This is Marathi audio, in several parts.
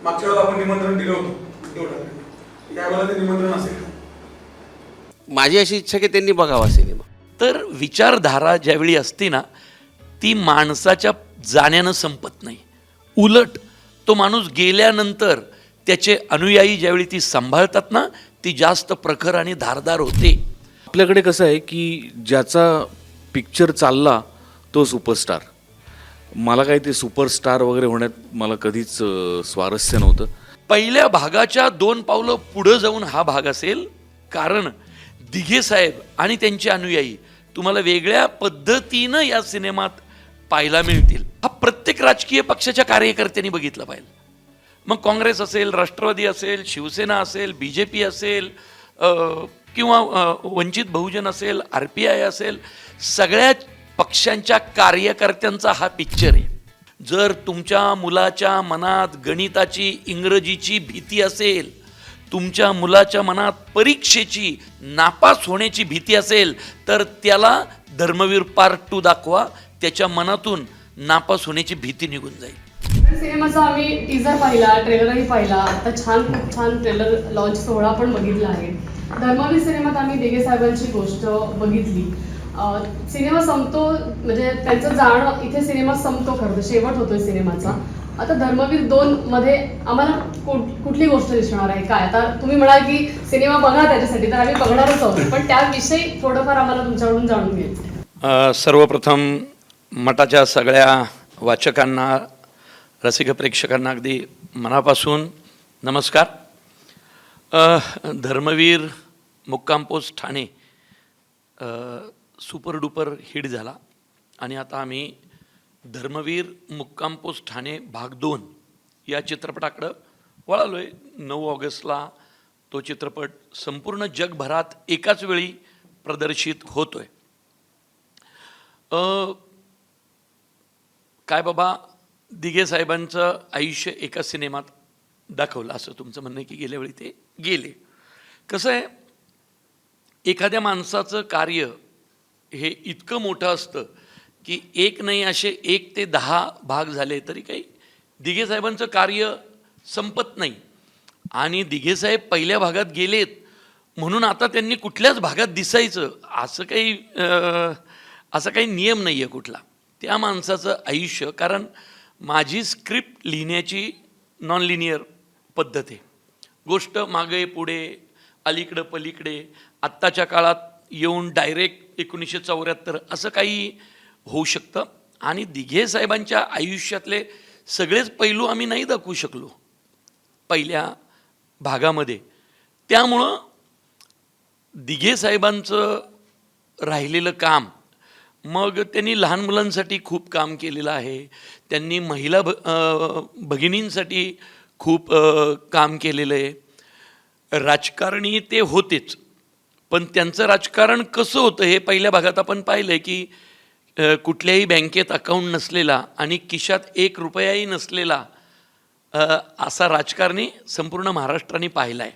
मागच्या वेळेला आपण निमंत्रण दिलं होतं उद्धव ठाकरे, यावेळेला ते निमंत्रण असेल का? माझी अशी इच्छा की त्यांनी बघावा सिनेमा. तर विचारधारा ज्यावेळी असते ना, ती माणसाच्या जाण्यानं संपत नाही. उलट तो माणूस गेल्यानंतर त्याचे अनुयायी ज्यावेळी ती सांभाळतात ना, ती जास्त प्रखर आणि धारदार होते. आपल्याकडे कसं आहे की ज्याचा पिक्चर चालला तो सुपरस्टार. मला काही ते सुपरस्टार वगैरे होण्यात मला कधीच स्वारस्य नव्हतं. पहिल्या भागाच्या 2 पावलं पुढं जाऊन हा भाग असेल, कारण दिघे साहेब आणि त्यांचे अनुयायी तुम्हाला वेगळ्या पद्धतीनं या सिनेमात पाहायला मिळतील. हा प्रत्येक राजकीय पक्षाच्या कार्यकर्त्यांनी बघितला पाहिजे. मग काँग्रेस असेल, राष्ट्रवादी असेल, शिवसेना असेल, BJP असेल, किंवा वंचित बहुजन असेल, RPI असेल, सगळ्या पक्षांच्या कार्यकर्त्यांचा हा पिक्चर आहे. जर तुमच्या मुलाच्या मनात गणिताची, इंग्रजीची भीती असेल, तुमच्या मुलाच्या मनात परीक्षेची, नापास होण्याची भीती असेल, तर त्याला धर्मवीर पार्ट 2 दाखवा. त्याच्या मनातून नापास होण्याची भीती निघून जाईल. सिनेमाचा आम्ही टीजर पाहिला, ट्रेलरही पाहिला. आता खूप छान ट्रेलर लॉन्च सोहळा पण बघितला आहे. धर्मवीर सिनेमात आम्ही दिघे साहेबांची गोष्ट बघितली. सिनेमा संपतो, म्हणजे त्यांचं जाणं इथे सिनेमा संपतो, खरं तर शेवट होतोय सिनेमाचा. आता धर्मवीर 2 मध्ये आम्हाला कुठली गोष्ट दिसणार आहे काय? आता तुम्ही म्हणाल की सिनेमा बघा त्याच्यासाठी, तर आम्ही बघणारच आहोत, पण त्याविषयी थोडंफार आम्हाला तुमच्याकडून जाणून घ्यायचं. सर्वप्रथम मठाच्या सगळ्या वाचकांना, रसिक प्रेक्षकांना अगदी मनापासून नमस्कार. धर्मवीर मुक्काम post Thane super duper hit झाला आणि आता आम्ही धर्मवीर मुक्काम पोस्ट ठाणे भाग 2 या चित्रपटाकडं वळालो आहे. 9 ऑगस्टला तो चित्रपट संपूर्ण जगभरात एकाच वेळी प्रदर्शित होतोय. काय बाबा, दिघे साहेबांचं आयुष्य एका सिनेमात दाखवलं असं तुमचं म्हणणं आहे की गेल्या वेळी ते गेले. कसं आहे, एखाद्या माणसाचं कार्य हे इतकं मोठं असतं की एक नाही असे 1 ते 10 भाग झाले तरी काही दिघे साहेबांचं कार्य संपत नाही. आणि दिघे साहेब पहिल्या भागात गेलेत म्हणून आता त्यांनी कुठल्याच भागात दिसायचं असं काही नियम नाही आहे कुठला. त्या माणसाचं आयुष्य, कारण माझी स्क्रिप्ट लिहिण्याची नॉन लिनियर पद्धत आहे. गोष्ट मागे पुढे, अलीकडं पलीकडे, आत्ताच्या काळात येऊन डायरेक्ट 1974 असं काही होऊ शकतं. आणि दिघे साहेबांच्या आयुष्यातले सगळेच पैलू आम्ही नाही दाखवू शकलो पहिल्या भागामध्ये. त्यामुळं दिघे साहेबांचं राहिलेलं काम, मग त्यांनी लहान मुलांसाठी खूप काम केलेलं आहे, त्यांनी महिला भगिनींसाठी खूप काम केलेलं आहे. राजकारणी ते होतेच, पण त्यांचं राजकारण कसं होतं हे पहिल्या भागात आपण पाहिलं आहे की कुठल्याही बँकेत अकाउंट नसलेला आणि खिशात 1 रुपयाही नसलेला असा राजकारणी संपूर्ण महाराष्ट्राने पाहिला आहे.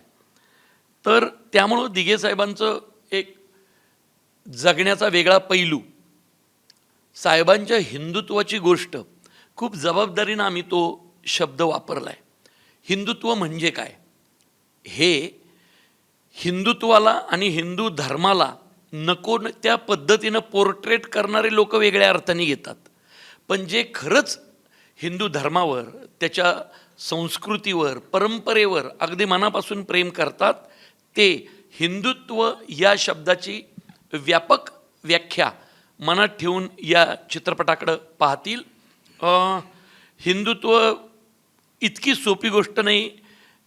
तर त्यामुळं दिघे साहेबांचं एक जगण्याचा वेगळा पैलू, साहेबांच्या हिंदुत्वाची गोष्ट, खूप जबाबदारीनं आम्ही तो शब्द वापरला आहे. हिंदुत्व म्हणजे काय हे हिंदुत्वाला आणि हिंदू धर्माला नको त्या पद्धतीनं पोर्ट्रेट करणारे लोक वेगळ्या अर्थाने घेतात. पण जे खरंच हिंदू धर्मावर, त्याच्या संस्कृतीवर, परंपरेवर अगदी मनापासून प्रेम करतात, ते हिंदुत्व या शब्दाची व्यापक व्याख्या मनात ठेवून या चित्रपटाकडं पाहतील. हिंदुत्व इतकी सोपी गोष्ट नाही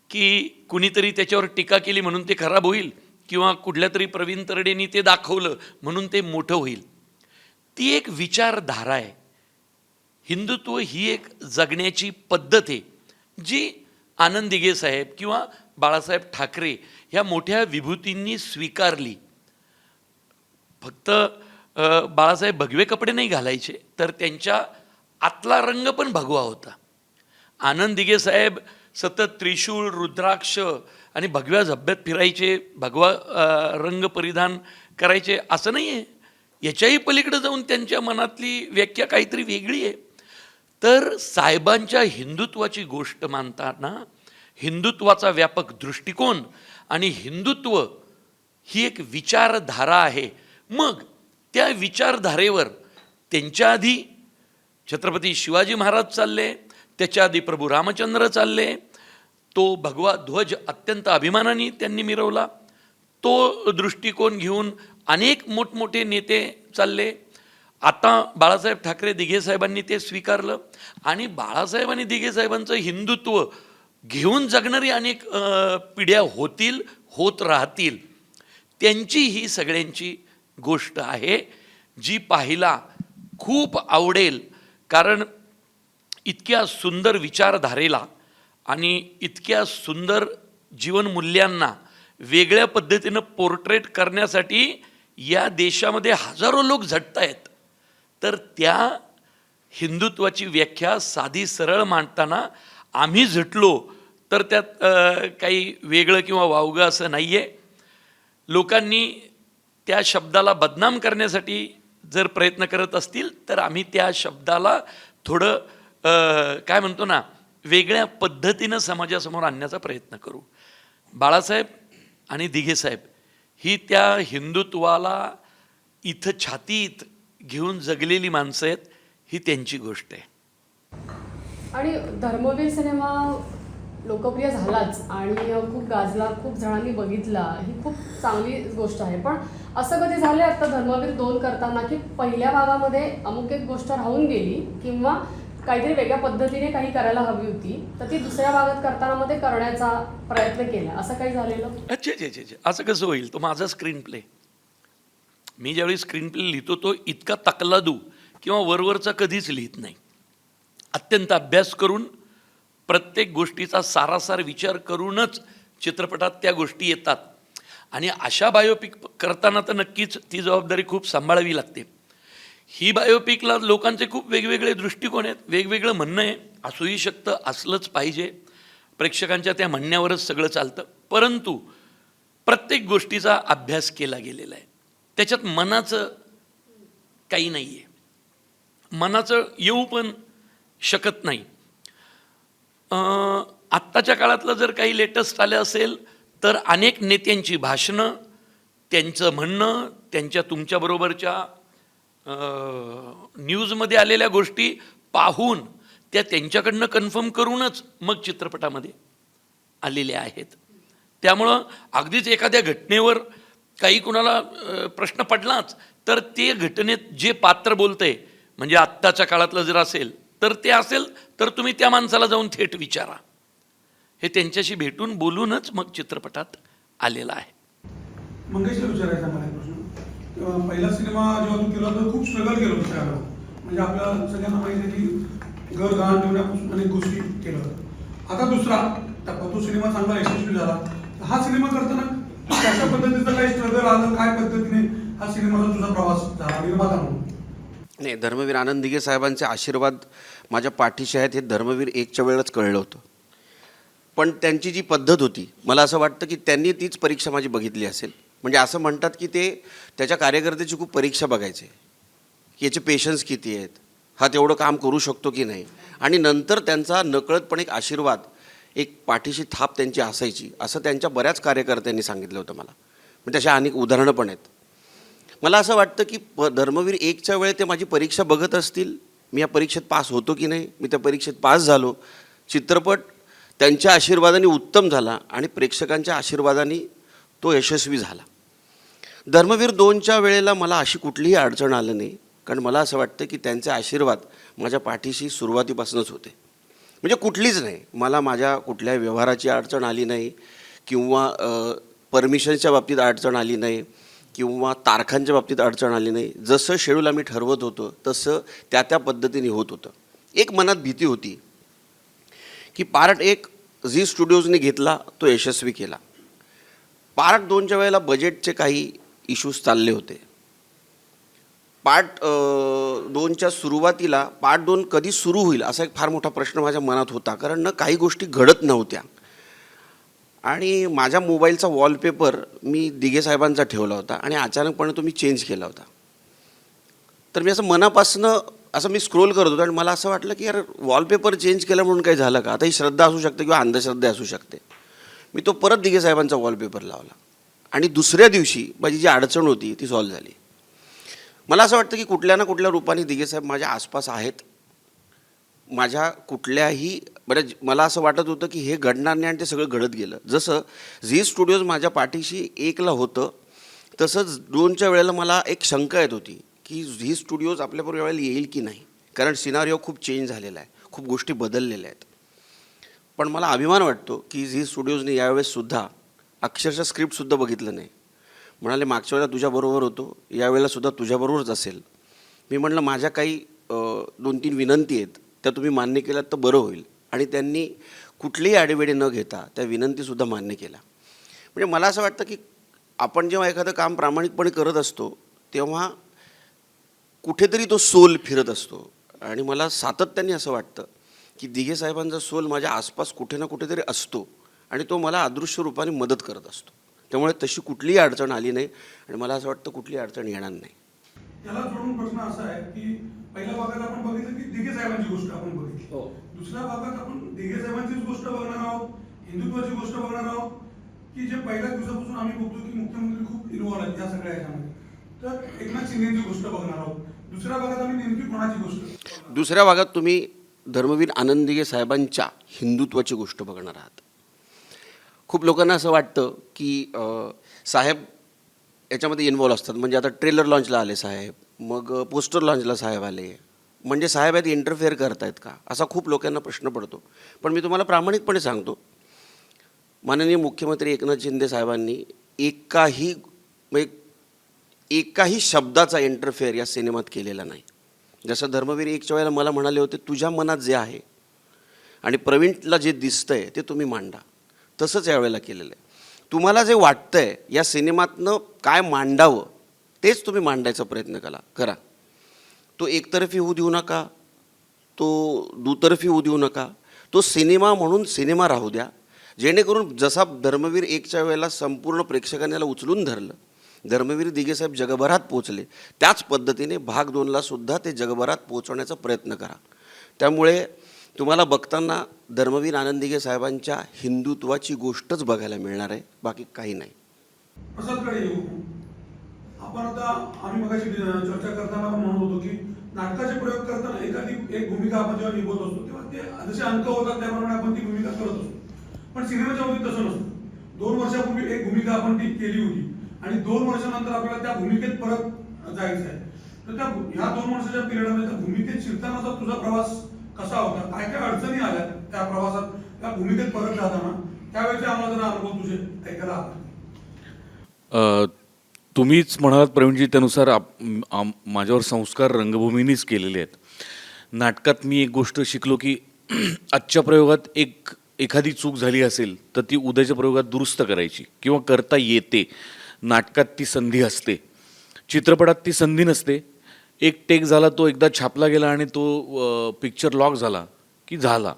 की कुणीतरी त्याच्यावर टीका केली म्हणून ते खराब होईल, किंवा कुठल्या तरी प्रवीण तरडेंनी ते दाखवलं म्हणून ते मोठं होईल. ती एक विचारधारा आहे. हिंदुत्व ही एक जगण्याची पद्धत आहे जी आनंद दिघे साहेब किंवा बाळासाहेब ठाकरे ह्या मोठ्या विभूतींनी स्वीकारली. फक्त बाळासाहेब भगवे कपडे नाही घालायचे, तर त्यांच्या आतला रंग पण भगवा होता. आनंद दिघे साहेब सतत त्रिशूळ, रुद्राक्ष आणि भगव्या झब्ब्यात फिरायचे, भगवा रंग परिधान करायचे असं नाही आहे. याच्याही पलीकडे जाऊन त्यांच्या मनातली व्याख्या काहीतरी वेगळी आहे. तर साहेबांच्या हिंदुत्वाची गोष्ट मानताना हिंदुत्वाचा व्यापक दृष्टिकोन आणि हिंदुत्व ही एक विचारधारा आहे. मग त्या विचारधारेवर त्यांच्या आधी छत्रपती शिवाजी महाराज चालले, त्याच्या आधी प्रभू रामचंद्र चालले, तो भगवा ध्वज अत्यंत अभिमानाने त्यांनी मिरवला. तो दृष्टिकोन घेऊन अनेक मोठमोठे नेते चालले. आता बाळासाहेब ठाकरे दिघे साहेबांनी ते स्वीकारलं आणि बाळासाहेब आणि दिघे साहेबांचं हिंदुत्व घेऊन जगणारी अनेक पिढ्या होतील, होत राहतील. त्यांची ही सगळ्यांची गोष्ट आहे जी पाहायला खूप आवडेल. कारण इतक्या सुंदर विचारधारेला आणि इतक्या सुंदर जीवनमूल्यांना वेगळ्या पद्धतीनं पोर्ट्रेट करण्यासाठी या देशामध्ये हजारो लोक झटत आहेत. तर त्या हिंदुत्वाची व्याख्या साधी सरळ मांडताना आम्ही झटलो तर त्यात काही वेगळं किंवा वावगं असं नाही आहे. लोकांनी त्या शब्दाला बदनाम करण्यासाठी जर प्रयत्न करत असतील तर आम्ही त्या शब्दाला थोडं काय म्हणतो ना, वेगळ्या पद्धतीनं समाजासमोर आणण्याचा प्रयत्न करू. बाळासाहेब आणि दिघे साहेब ही त्या हिंदुत्वाला इथं छातीत घेऊन जगलेली माणसं आहेत. ही त्यांची गोष्ट आहे. आणि धर्मवीर सिनेमा लोकप्रिय झालाच आणि खूप गाजला, खूप जणांनी बघितला, ही खूप चांगली गोष्ट आहे. पण असं कधी झालं आता धर्मवीर 2 करताना की पहिल्या भागामध्ये अमुक एक गोष्ट राहून गेली किंवा काहीतरी वेगळ्या पद्धतीने काही करायला हवी होती, तर ती दुसऱ्या भागात करताना मध्ये करण्याचा प्रयत्न केला, असं काही झालेलं? अच्छा, असं कसं होईल? तो माझा स्क्रीन प्ले. मी ज्यावेळी स्क्रीन प्ले लिहितो तो इतका तकलादू किंवा वरवरचा कधीच लिहित नाही. अत्यंत अभ्यास करून प्रत्येक गोष्टीचा सारासार विचार करूनच चित्रपटात त्या गोष्टी येतात. आणि अशा बायोपिक करताना तर नक्कीच ती जबाबदारी खूप सांभाळावी लागते. ही बायोपिकला लोकांचे खूप वेगवेगळे दृष्टिकोन आहेत, वेगवेगळं म्हणणं आहे. असूही शकतं, असलंच पाहिजे, प्रेक्षकांच्या त्या म्हणण्यावरच सगळं चालतं. परंतु प्रत्येक गोष्टीचा अभ्यास केला गेलेला आहे. त्याच्यात मनाचं काही नाही आहे, मनाचं येऊ पण शकत नाही. आत्ताच्या काळातलं जर काही लेटेस्ट आलं असेल तर अनेक नेत्यांची भाषणं, त्यांचं म्हणणं, त्यांच्या तुमच्याबरोबरच्या न्यूजमध्ये आलेल्या गोष्टी पाहून त्या त्यांच्याकडनं कन्फर्म करूनच मग चित्रपटामध्ये आलेल्या आहेत. त्यामुळं अगदीच एखाद्या घटनेवर काही कुणाला प्रश्न पडलाच तर ते घटनेत जे पात्र बोलतंय, म्हणजे आत्ताच्या काळातलं जर असेल तर ते असेल तर तुम्ही त्या माणसाला जाऊन थेट विचारा. हे त्यांच्याशी भेटून बोलूनच मग चित्रपटात आलेला आहे. मंगेशला विचारायचा मला एक प्रश्न. पहिला सिनेमा जेव्हा तू केला तर खूप स्ट्रगल केलं होतं त्यावेळेला. म्हणजे आपल्या सगळ्यांना माहिती आहे की घर गहाण ठेवण्यापासून अनेक गोष्टी केलं होतं. आता दुसरा टप्पा, तो सिनेमा चांगला यशस्वी झाला. हा सिनेमा करताना कशा पद्धतीचं काही स्ट्रगल आलं, काय पद्धतीने हा सिनेमाचा तुझा प्रवास झाला निर्माता म्हणून? नाही, धर्मवीर आनंद दिघे साहेबांचे आशीर्वाद माझ्या पाठीशी आहेत हे धर्मवीर 1च्या वेळेलाच कळलं होतं. पण त्यांची जी पद्धत होती, मला असं वाटतं की त्यांनी तीच परीक्षा माझी बघितली असेल. म्हणजे असं म्हणतात की ते त्याच्या कार्यकर्त्याची खूप परीक्षा बघायचे की याचे पेशन्स किती आहेत, हा तेवढं काम करू शकतो की नाही. आणि नंतर त्यांचा नकळतपणे एक आशीर्वाद, एक पाठीशी थाप त्यांची असायची, असं त्यांच्या बऱ्याच कार्यकर्त्यांनी सांगितलं होतं मला. म्हणजे तशा अनेक उदाहरणं पण आहेत. मला असं वाटतं की धर्मवीर 1च्या वेळेस ते माझी परीक्षा बघत असतील, मी या परीक्षेत पास होतो की नाही. मी त्या परीक्षेत पास झालो. चित्रपट त्यांच्या आशीर्वादाने उत्तम झाला आणि प्रेक्षकांच्या आशीर्वादाने तो यशस्वी झाला. धर्मवीर 2च्या वेळेला मला अशी कुठलीही अडचण आलं नाही, कारण मला असं वाटतं की त्यांचे आशीर्वाद माझ्या पाठीशी सुरुवातीपासूनच होते. म्हणजे कुठलीच नाही, मला माझ्या कुठल्याही व्यवहाराची अडचण आली नाही किंवा परमिशनच्या बाबतीत अडचण आली नाही किंवा तारखांच्या बाबतीत अडचण आली नाही. जसं शेड्यूल आम्ही ठरवत होतो तसं त्या पद्धतीने होत होतं. एक मनात भीती होती की पार्ट 1 झी स्टुडिओजने घेतला, तो यशस्वी केला. पार्ट 2च्या वेळेला बजेटचे काही इश्यूज चालले होते. पार्ट 2च्या सुरुवातीला पार्ट 2 कधी सुरू होईल असा एक फार मोठा प्रश्न माझ्या मनात होता, कारण काही गोष्टी घडत नव्हत्या. आणि माझ्या मोबाईलचा वॉलपेपर मी दिघे साहेबांचा ठेवला होता आणि अचानकपणे तो मी चेंज केला होता. तर मी असं मनापासनं असं मी स्क्रोल करत होतो आणि मला असं वाटलं की यार वॉलपेपर चेंज केलं म्हणून काही झालं का? आता ही श्रद्धा असू शकते किंवा अंधश्रद्धा असू शकते. मी तो परत दिघे साहेबांचा वॉलपेपर लावला आणि दुसऱ्या दिवशी माझी जी अडचण होती ती सॉल्व्ह झाली. मला असं वाटतं की कुठल्या ना कुठल्या रूपाने दिघे साहेब माझ्या आसपास आहेत. माझ्या कुठल्याही मला असं वाटत होतं की हे घडणार नाही आणि ते सगळं घडत गेलं. जसं झी स्टुडिओज माझ्या पाठीशी 1ला होतं, तसंच 2च्या वेळेला मला एक शंका येत होती की झी स्टुडिओज आपल्याबरोबर वेळेला येईल की नाही, कारण सिनारिओ खूप चेंज झालेला आहे, खूप गोष्टी बदललेल्या आहेत. पण मला अभिमान वाटतो की झी स्टुडिओजने यावेळेससुद्धा अक्षरशः स्क्रिप्टसुद्धा बघितलं नाही. म्हणाले मागच्या वेळेला तुझ्याबरोबर होतो, यावेळेलासुद्धा तुझ्याबरोबरच असेल. मी म्हटलं माझ्या काही 2-3 विनंती आहेत, त्या तुम्ही मान्य केल्यात तर बरं होईल. आणि त्यांनी कुठलीही आडेवेडे न घेता त्या विनंतीसुद्धा मान्य केल्या. म्हणजे मला असं वाटतं की आपण जेव्हा एखादं काम प्रामाणिकपणे करत असतो तेव्हा कुठेतरी तो सोल फिरत असतो. आणि मला सातत्याने असं वाटतं की दिघे साहेबांचा सोल माझ्या आसपास कुठे ना कुठेतरी असतो आणि तो मला अदृश्य रूपाने मदत करत असतो. त्यामुळे तशी कुठलीही अडचण आली नाही आणि मला असं वाटतं कुठली अडचण येणार नाही. याला जोडून प्रश्न असा आहे की पहिल्या भागात आपण बघितलं की दिघे साहेबांची गोष्ट आपण बघितली. दुसऱ्या भागात आपण दिघे साहेबांचीच गोष्ट बघणार आहोत, हिंदुत्वाची गोष्ट बघणार आहोत, की जे पहिल्या दिवसापासून आम्ही बघतो की मुख्यमंत्री खूप इन्व्हॉल्व आहेत या सगळ्या ह्याच्यामध्ये. तर एकनाथ शिंदेची गोष्ट बघणार आहोत. दुसऱ्या भागात आम्ही नेमकी कोणाची गोष्ट? दुसऱ्या भागात तुम्ही धर्मवीर आनंद दिघे साहेबांच्या हिंदुत्वाची गोष्ट बघणार आहात. खूप लोकांना असं वाटतं की साहेब याच्यामध्ये इन्व्हॉल्व असतात. म्हणजे आता ट्रेलर लॉन्चला आले साहेब, मग पोस्टर लॉन्चला साहेब आले, म्हणजे साहेब आहेत इंटरफेअर करतायत का, असा खूप लोकांना प्रश्न पडतो. पण मी तुम्हाला प्रामाणिकपणे सांगतो, माननीय मुख्यमंत्री एकनाथ शिंदे साहेबांनी एकाही शब्दाचा इंटरफेअर या सिनेमात केलेला नाही. जसं धर्मवीर 1च्या वेळेला मला म्हणाले होते तुझ्या मनात जे आहे आणि प्रवीणला जे दिसतंय ते तुम्ही मांडा, तसंच यावेळेला केलेलं आहे. तुम्हाला जे वाटतंय या सिनेमातनं काय मांडावं तेच तुम्ही मांडायचा प्रयत्न करा. तो एकतर्फी होऊ देऊ नका, तो दुतर्फी होऊ देऊ नका. तो सिनेमा म्हणून सिनेमा राहू द्या, जेणेकरून जसा धर्मवीर 1च्या वेळेला संपूर्ण प्रेक्षकांनी याला उचलून धरलं, धर्मवीर दिघे साहेब जगभरात पोचले, त्याच पद्धतीने भाग 2ला सुद्धा ते जगभरात पोचवण्याचा प्रयत्न करा. त्यामुळे तुम्हाला बघताना धर्मवीर आनंद दिघे साहेबांच्या हिंदुत्वाची गोष्टच बघायला मिळणार आहे, बाकी काही नाही. प्रसादकडे येऊ आपण. आता आम्ही मगाशी चर्चा करताना पण म्हणत होतो की नाटकाचे प्रयोग करताना एक भूमिका आपण जेव्हा निभवत असतो तेव्हा ते जसे अंक होतात त्याप्रमाणे आपण ती भूमिका करत असतो. पण सिनेमाच्या बाबतीत तसं नसतं. 2 वर्षापूर्वी एक भूमिका आपण ती केली होती आणि 2 वर्षानंतर आपल्याला त्या भूमिकेत परत जायचं आहे. तर ह्या 2 वर्षाच्या पिरियडमध्ये त्या भूमिकेत शिरतानाचा तुझा प्रवास कसा होता, काय काय अडचणी आल्या त्या प्रवासात, त्या भूमिकेत परत जाताना, त्यावेळेचे आम्हाला जरा अनुभव तुझे ऐकायला आवडतील. तुम्हीच म्हणालात प्रवीणजी, त्यानुसार माझ्यावर संस्कार रंगभूमीनीच केलेले आहेत. नाटकात मी एक गोष्ट शिकलो की आजच्या प्रयोगात एखादी चूक झाली असेल तर ती उद्याच्या प्रयोगात दुरुस्त करायची किंवा करता येते. नाटकात ती संधी असते, चित्रपटात ती संधी नसते. एक टेक झाला, तो एकदा छापला गेला आणि तो पिक्चर लॉक झाला की झाला.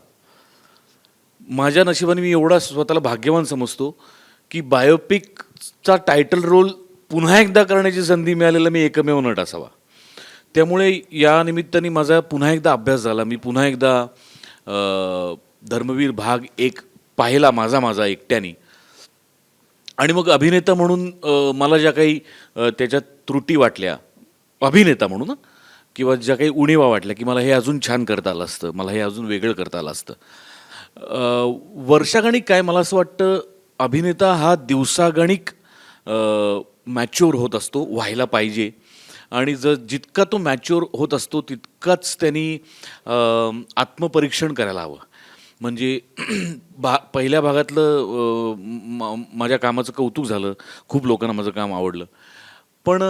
माझ्या नशिबाने मी एवढा स्वतःला भाग्यवान समजतो की बायोपिकचा टायटल रोल पुन्हा एकदा करण्याची संधी मिळालेला मी एकमेव नट असावा. त्यामुळे या निमित्ताने माझा पुन्हा एकदा अभ्यास झाला. मी पुन्हा एकदा धर्मवीर भाग 1 पाहिला माझा एकट्याने. आणि मग अभिनेता म्हणून मला ज्या काही त्याच्यात त्रुटी वाटल्या, अभिनेता म्हणून किंवा ज्या काही उणीवा वाटल्या की मला हे अजून छान करता आलं असतं, मला हे अजून वेगळं करता आलं असतं. वर्षागणिक काय, मला असं वाटतं अभिनेता हा दिवसागणिक मॅच्युअर होत असतो, व्हायला पाहिजे. आणि जितका तो मॅच्युअर होत असतो तितकाच त्यांनी आत्मपरीक्षण करायला हवं. म्हणजे पहिल्या भागातलं माझ्या कामाचं कौतुक झालं, खूप लोकांना माझं काम आवडलं. पण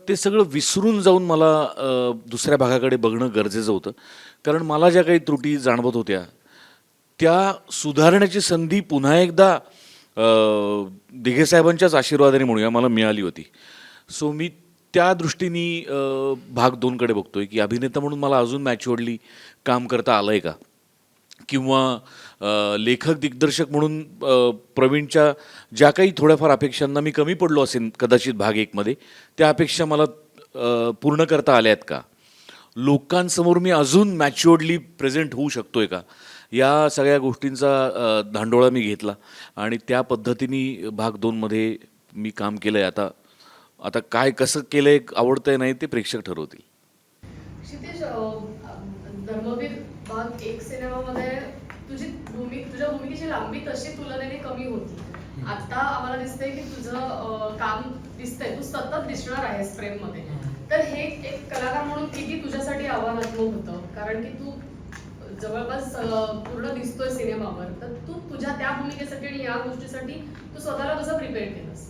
ते सगळं विसरून जाऊन मला दुसऱ्या भागाकडे बघणं गरजेचं होतं. कारण मला ज्या काही त्रुटी जाणवत होत्या त्या सुधारण्याची संधी पुन्हा एकदा दिघे साहेबांच्याच आशीर्वादाने म्हणूया मला मिळाली होती. सो मी त्या दृष्टीने भाग 2कडे बघतोय की अभिनेता म्हणून मला अजून मॅच्युअर्डली काम करता आलं आहे का, किंवा लेखक दिग्दर्शक म्हणून प्रवीणच्या ज्या काही थोड्याफार अपेक्षांना मी कमी पडलो असेल कदाचित भाग 1मध्ये, त्या अपेक्षा मला पूर्ण करता आल्या आहेत का. लोकांसमोर मी अजून मॅच्युअर्डली प्रेझेंट होऊ शकतोय का, या सगळ्या गोष्टींचा धांडोळा मी घेतला आणि त्या पद्धतीने भाग 2मध्ये मी काम केलं आहे. आता काय कसं केलं आहे, आवडतंय नाही ते प्रेक्षक ठरवतील. क्षितिज, धर्मवीर भाग 1 सिनेमामध्ये तुझ्या भूमिकेची लांबी तशी तुलनेने कमी होती. आता आम्हाला दिसतंय की तुझं काम दिसतंय, तू सतत दिसणार आहेस फ्रेममध्ये. तर हे एक कलाकार म्हणून किती तुझ्यासाठी आव्हानात्मक होतं, कारण की तू जवळपास पूर्ण दिसतोय सिनेमावर. तर तू तुझ्या त्या भूमिकेसाठी आणि या गोष्टीसाठी तू स्वतःला कसं प्रिपेअर केलंस?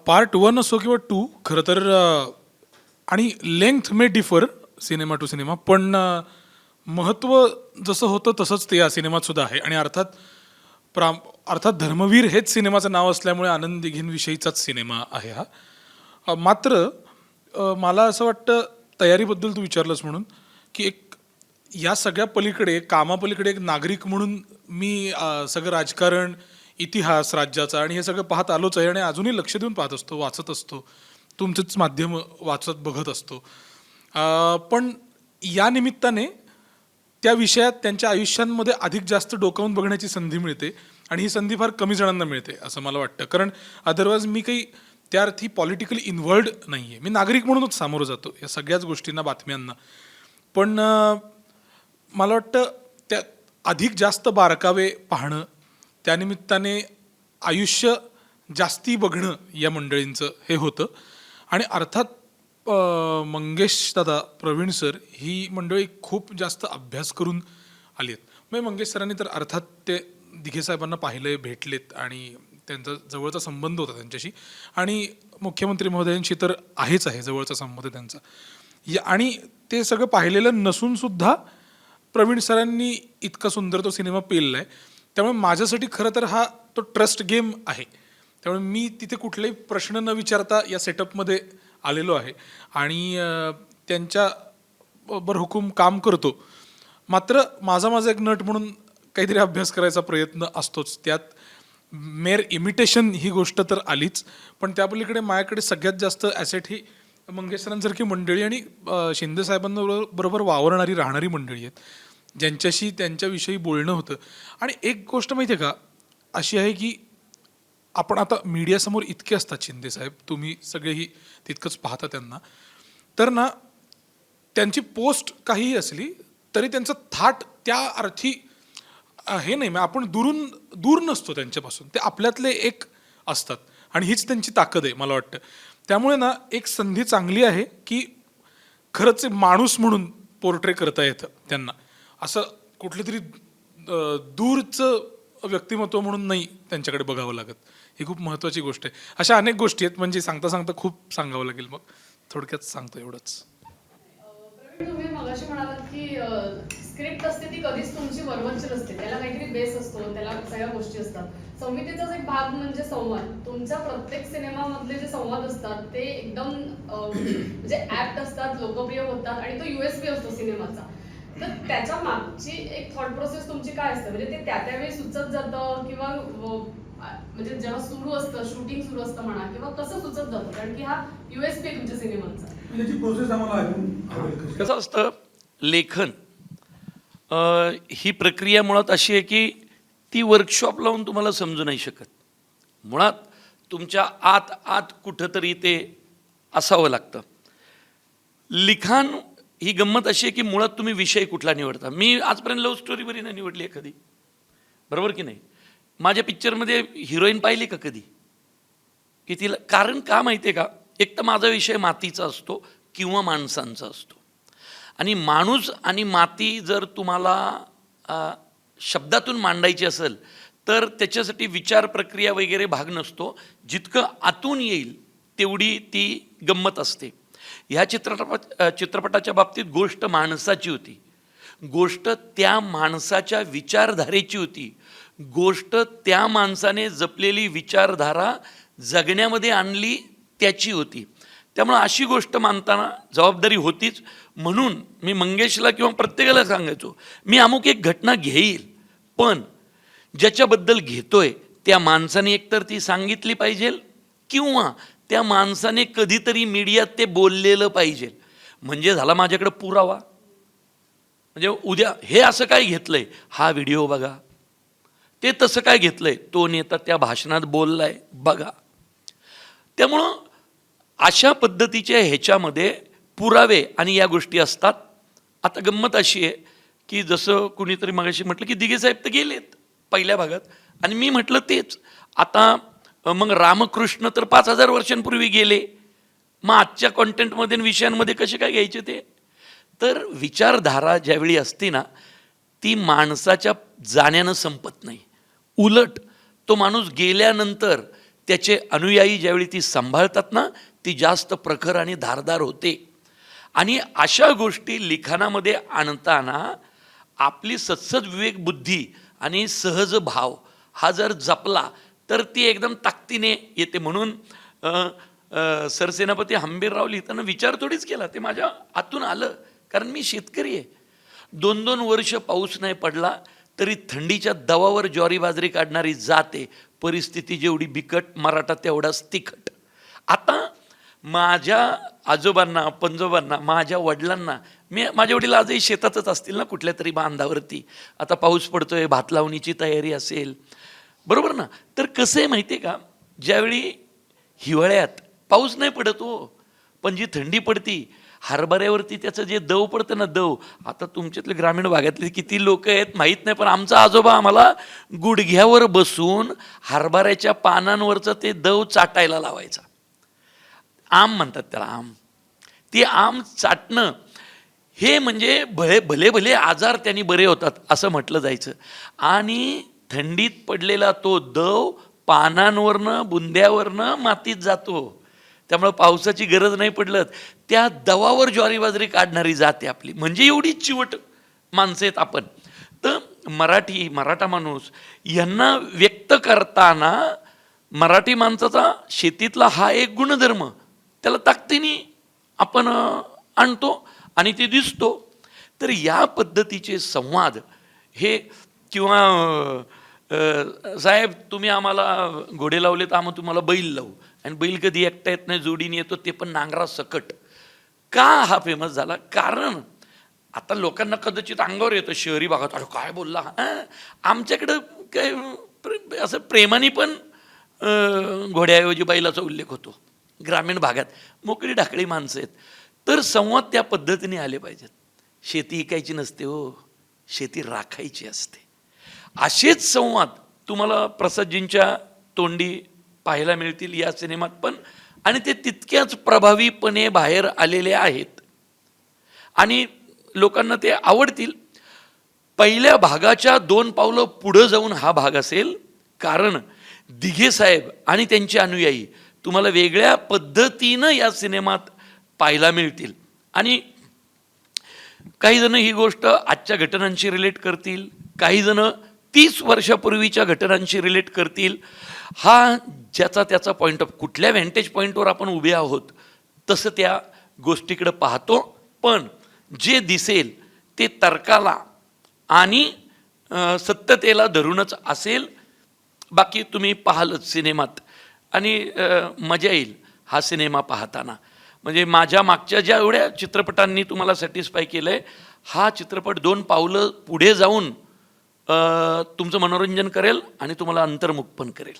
पार्ट 1 असो किंवा 2, खरं तर आणि length may differ cinema to cinema, पण महत्त्व जसं होतं तसंच ते या सिनेमात सुद्धा आहे. आणि अर्थात धर्मवीर हेच सिनेमाचं नाव असल्यामुळे आनंद दिघेंविषयीचाच सिनेमा आहे हा. मात्र मला असं वाटतं, तयारीबद्दल तू विचारलंस म्हणून, की एक या सगळ्या पलीकडे, कामापलीकडे एक नागरिक म्हणून मी सगळं राजकारण, इतिहास राज्याचा आणि हे सगळं पाहत आलोच आहे आणि अजूनही लक्ष देऊन पाहत असतो, वाचत असतो, तुमचंच माध्यम वाचत बघत असतो. पण या निमित्ताने त्या विषयात त्यांच्या आयुष्यांमध्ये अधिक जास्त डोकावून बघण्याची संधी मिळते आणि ही संधी फार कमी जणांना मिळते असं मला वाटतं. कारण अदरवाईज मी काही त्या अर्थी पॉलिटिकली इन्व्हॉल्ड नाही आहे. मी नागरिक म्हणूनच सामोरं जातो या सगळ्याच गोष्टींना, बातम्यांना. पण मला वाटतं त्या अधिक जास्त बारकावे पाहणं, त्यानिमित्ताने आयुष्य जास्ती बघणं या मंडळींचं हे होतं. आणि अर्थात मंगेश दादा, प्रवीण सर ही मंडळी खूप जास्त अभ्यास करून आली आहेत. म्हणजे मंगेश सरांनी तर अर्थात ते दिघे साहेबांना पाहिलं, भेटलेत आणि त्यांचा जवळचा संबंध होता त्यांच्याशी. आणि मुख्यमंत्री महोदयांशी तर आहेच आहे जवळचा संबंध त्यांचा. आणि ते सगळं पाहिलेलं नसूनसुद्धा प्रवीण सरांनी इतका सुंदर तो सिनेमा पेलला आहे. त्यामुळे माझ्यासाठी खरं तर हा तो ट्रस्ट गेम आहे. त्यामुळे मी तिथे कुठलाही प्रश्न न विचारता या सेटअपमध्ये आलेलो आहे आणि त्यांच्या बरहुकूम काम करतो. मात्र माझा एक नट म्हणून काहीतरी अभ्यास करायचा प्रयत्न असतोच. त्यात मेअर इमिटेशन ही गोष्ट तर आलीच, पण त्यापलीकडे माझ्याकडे सगळ्यात जास्त ॲसेट ही मंगेश सरांसारखी मंडळी आणि शिंदे साहेबांबरोबर वावरणारी राहणारी मंडळी आहेत, ज्यांच्याशी त्यांच्याविषयी बोलणं होतं. आणि एक गोष्ट माहिती आहे का, अशी आहे की आपण आता मीडियासमोर इतके असतात शिंदे साहेब, तुम्ही सगळेही तितकंच पाहता त्यांना, तर ना त्यांची पोस्ट काहीही असली तरी त्यांचं थाट त्या अर्थी हे नाही, आपण दूर नसतो त्यांच्यापासून, ते आपल्यातले एक असतात आणि हीच त्यांची ताकद आहे मला वाटतं. त्यामुळे ना एक संधी चांगली आहे की खरंच माणूस म्हणून पोर्ट्रे करता येतं त्यांना, असं कुठलं तरी दूरचं व्यक्तिमत्व म्हणून नाही त्यांच्याकडे बघावं लागत. ही खूप महत्त्वाची गोष्ट आहे. अशा अनेक गोष्टी आहेत, म्हणजे सांगता सांगता खूप सांगावं लागेल, मग थोडक्यात सांगतो एवढंच. तुम्ही मगाशी म्हणालात की स्क्रिप्ट असते ती कधीच तुमची वरवरची नसते, त्याला काहीतरी बेस असतो, त्याला सगळ्या गोष्टी असतात. संहितेचाच एक भाग म्हणजे संवाद. तुमच्या प्रत्येक सिनेमामधले जे संवाद असतात ते एकदम म्हणजे ऍप्ट असतात, लोकप्रिय होतात आणि तो USP असतो सिनेमाचा. तर त्याच्या मागची एक थॉट प्रोसेस तुमची काय असते? म्हणजे ते त्यावेळी सुचत जातं किंवा म्हणजे जेव्हा सुरू असतं, शूटिंग सुरू असतं म्हणा, किंवा कसं सुचत जातं? कारण की हा USP आहे तुमच्या सिनेमाचा. त्याची प्रोसेस आम्हाला ऐकून आवडेल. कसं असतं, लेखन ही प्रक्रिया मुळात अशी आहे की ती वर्कशॉप लावून तुम्हाला समजू नाही शकत. मुळात तुमच्या आत कुठंतरी ते असावं लागतं. लिखाण ही गंमत अशी आहे की मुळात तुम्ही विषय कुठला निवडता. मी आजपर्यंत लव्ह स्टोरी बरी नाही निवडली आहे कधी, बरोबर की नाही? माझ्या पिक्चरमध्ये हिरोईन पाहिली का कधी की तिला? कारण का माहिती आहे का, एक तर माझा विषय मातीचा असतो किंवा माणसांचा असतो. आणि माणूस आणि माती जर तुम्हाला शब्दातून मांडायची असेल तर त्याच्यासाठी विचार प्रक्रिया वगैरे भाग नसतो. जितकं आतून येईल तेवढी ती गंमत असते. ह्या चित्रपटाच्या बाबतीत गोष्ट माणसाची होती, गोष्ट त्या माणसाच्या विचारधारेची होती, गोष्ट त्या माणसाने जपलेली विचारधारा जगण्यामध्ये आणली त्याची होती. त्यामुळं अशी गोष्ट मानताना जबाबदारी होतीच. म्हणून मी मंगेशला किंवा प्रत्येकाला सांगायचो, मी अमुक एक घटना घेईल, पण ज्याच्याबद्दल घेतोय त्या माणसाने एकतर ती सांगितली पाहिजे किंवा त्या माणसाने कधीतरी मीडियात ते बोललेलं पाहिजे. म्हणजे झाला माझ्याकडे पुरावा. म्हणजे उद्या हे असं काय घेतलंय, हा व्हिडिओ बघा, ते तसं काय घेतलंय, तो नेता त्या भाषणात बोललाय बघा. त्यामुळं अशा पद्धतीच्या ह्याच्यामध्ये पुरावे आणि या गोष्टी असतात. आता गंमत अशी आहे की जसं कुणीतरी मगाशी म्हटलं की दिघे साहेब तर गेलेत पहिल्या भागात, आणि मी म्हटलं तेच. आता मग रामकृष्ण तर 5000 वर्षांपूर्वी गेले, मग आजच्या कॉन्टेंटमध्ये आणि विषयांमध्ये कसे काय घ्यायचे ते. तर विचारधारा ज्यावेळी असते ना, ती माणसाच्या जाण्यानं संपत नाही. उलट तो माणूस गेल्यानंतर त्याचे अनुयायी ज्यावेळी ती सांभाळतात ना, ती जास्त प्रखर आणि धारदार होते. आणि अशा गोष्टी लिखाणामध्ये आणताना आपली सत्सद विवेक बुद्धी आणि सहज भाव हा जर जपला तर ती एकदम ताकदीने येते. म्हणून सरसेनापती हंबीरराव लिहिताना विचार थोडीच केला, ते माझ्या आतून आलं. कारण मी शेतकरी आहे. 2-2 वर्ष पाऊस नाही पडला तरी थंडीच्या दवावर ज्वारी बाजरी काढणारी जाते. परिस्थिती जेवढी बिकट, मराठा तेवढाच तिखट. आता माझ्या आजोबांना, पंजोबांना, माझ्या वडिलांना, माझे वडील आजही शेतातच असतील ना, कुठल्या तरी बांधावरती. आता पाऊस पडतोय, भात लावणीची तयारी असेल, बरोबर ना. तर कसं आहे माहिती आहे का, ज्यावेळी हिवाळ्यात पाऊस नाही पडत हो, पण जी थंडी पडती, हरभऱ्यावरती त्याचं जे दव पडतं ना, दव. आता तुमच्यातले ग्रामीण भागातले किती लोक आहेत माहीत नाही, पण आमचा आजोबा आम्हाला गुडघ्यावर बसून हरभऱ्याच्या पानांवरचं ते दव चाटायला लावायचा. आम म्हणतात त्याला, आम. ती आम चाटणं हे म्हणजे भले भले आजार त्यांनी बरे होतात असं म्हटलं जायचं. आणि थंडीत पडलेला तो दव पानांवरनं, बुंद्यावरनं मातीत जातो. त्यामुळं पावसाची गरज नाही पडलं. त्या दवावर ज्वारी बाजरी काढणारी जाते आपली. म्हणजे एवढी चिवट माणसं आहेत आपण. तर मराठा माणूस यांना व्यक्त करताना मराठी माणसाचा शेतीतला हा एक गुणधर्म त्याला ताकदीने आपण आणतो आणि ते दिसतो. तर या पद्धतीचे संवाद हे, किंवा साहेब तुम्ही आम्हाला घोडे लावले तर आम्ही तुम्हाला बैल लावू, आणि बैल कधी एकटा येत नाही, जोडीने येतो, ते पण नांगरा सकट. का हा फेमस झाला? कारण आता लोकांना कदाचित अंगावर येतं शहरी भागात, अरे काय बोलला. आमच्याकडं काय असं प्रेमाने पण घोड्याऐवजी बैलाचा उल्लेख होतो. ग्रामीण भागात मोकळी ढाकळी माणसं आहेत. तर संवाद त्या पद्धतीने आले पाहिजेत. शेती इकायची नसते हो, शेती राखायची असते. असेच संवाद तुम्हाला प्रसादजींच्या तोंडी पाहायला मिळतील या सिनेमात पण, आणि ते तितक्याच प्रभावीपणे बाहेर आलेले आहेत आणि लोकांना ते आवडतील. पहिल्या भागाच्या 2 पावलं पुढं जाऊन हा भाग असेल, कारण दिघे साहेब आणि त्यांचे अनुयायी तुम्हाला वेगळ्या पद्धतीनं या सिनेमात पाहायला मिळतील. आणि काही जण ही गोष्ट आजच्या घटनांशी रिलेट करतील, काही जण 30 वर्षापूर्वीच्या घटनांशी रिलेट करतील. हा ज्याचा त्याचा पॉईंट ऑफ, कुठल्या व्हॅन्टेज पॉईंटवर आपण उभे आहोत तसं त्या गोष्टीकडे पाहतो. पण जे दिसेल ते तर्काला आणि सत्यतेला धरूनच असेल. बाकी तुम्ही पाहालच सिनेमात, आणि मजा येईल हा सिनेमा पाहताना. म्हणजे माझ्या मागच्या ज्या एवढ्या चित्रपटांनी तुम्हाला सॅटिस्फाय केलं आहे, हा चित्रपट 2 पावलं पुढे जाऊन तुमचं मनोरंजन करेल आणि तुम्हाला अंतर्मुख पण करेल.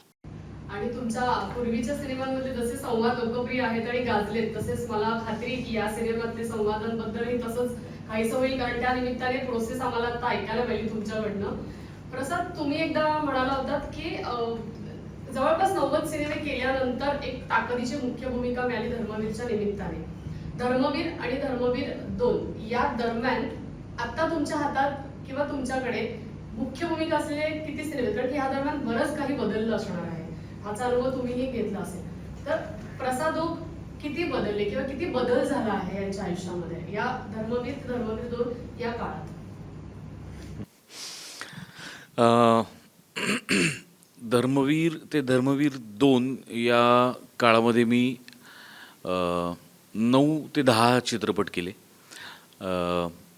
आणि तुमच्या पूर्वीच्या सिनेमांमध्ये जसे संवाद लोकप्रिय आहेत आणि गाजलेत, तसेच मला खात्री की या सिनेमातले संवादांबद्दलही तसंच काहीसं होईल, कारण त्या निमित्ताने प्रोसेस आम्हाला आता ऐकायला मिळाली तुमच्याकडनं. प्रसाद, तुम्ही एकदा म्हणाला होतात की जवळपास 90 सिनेमे केल्यानंतर एक ताकदीची मुख्य भूमिका मिळाली धर्मवीरच्या निमित्ताने. धर्मवीर आणि धर्मवीर 2 या दरम्यान आता तुमच्या हातात किंवा तुमच्याकडे मुख्य भूमिका असलेले किती सिनेमे? कारण की या दरम्यान बरंच काही बदललं असणार आहे, हाचा अनुभव तुम्हीही घेतला असेल. तर प्रसाद ओक किती बदलले किंवा किती बदल झाला आहे यांच्या आयुष्यामध्ये या धर्मवीर ते धर्मवीर 2 या काळात? धर्मवीर ते धर्मवीर 2 या काळामध्ये मी 9 ते 10 चित्रपट केले.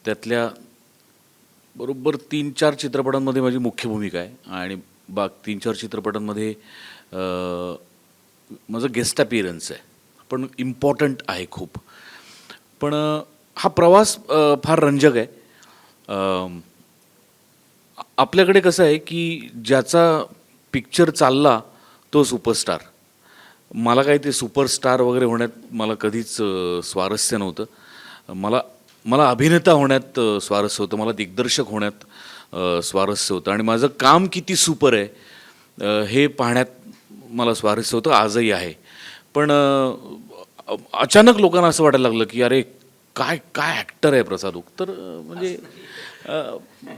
त्यातल्या बरोबर 3-4 चित्रपटांमध्ये माझी मुख्य भूमिका आहे, आणि 3-4 चित्रपटांमध्ये माझं गेस्ट अपीअरन्स आहे, पण इम्पॉर्टंट आहे खूप. पण हा प्रवास फार रंजक आहे. आपल्याकडे कसं आहे की ज्याचा पिक्चर चालला तो सुपरस्टार. मला काही ते सुपरस्टार वगैरे होण्यात मला कधीच स्वारस्य नव्हतं. मला अभिनेता होण्यात स्वारस्य होतं, मला दिग्दर्शक होण्यात स्वारस्य होतं आणि माझं काम किती सुपर आहे हे पाहण्यात मला स्वारस्य होतं, आजही आहे. पण अचानक लोकांना असं वाटायला लागलं की अरे काय काय ॲक्टर आहे प्रसाद ओक. तर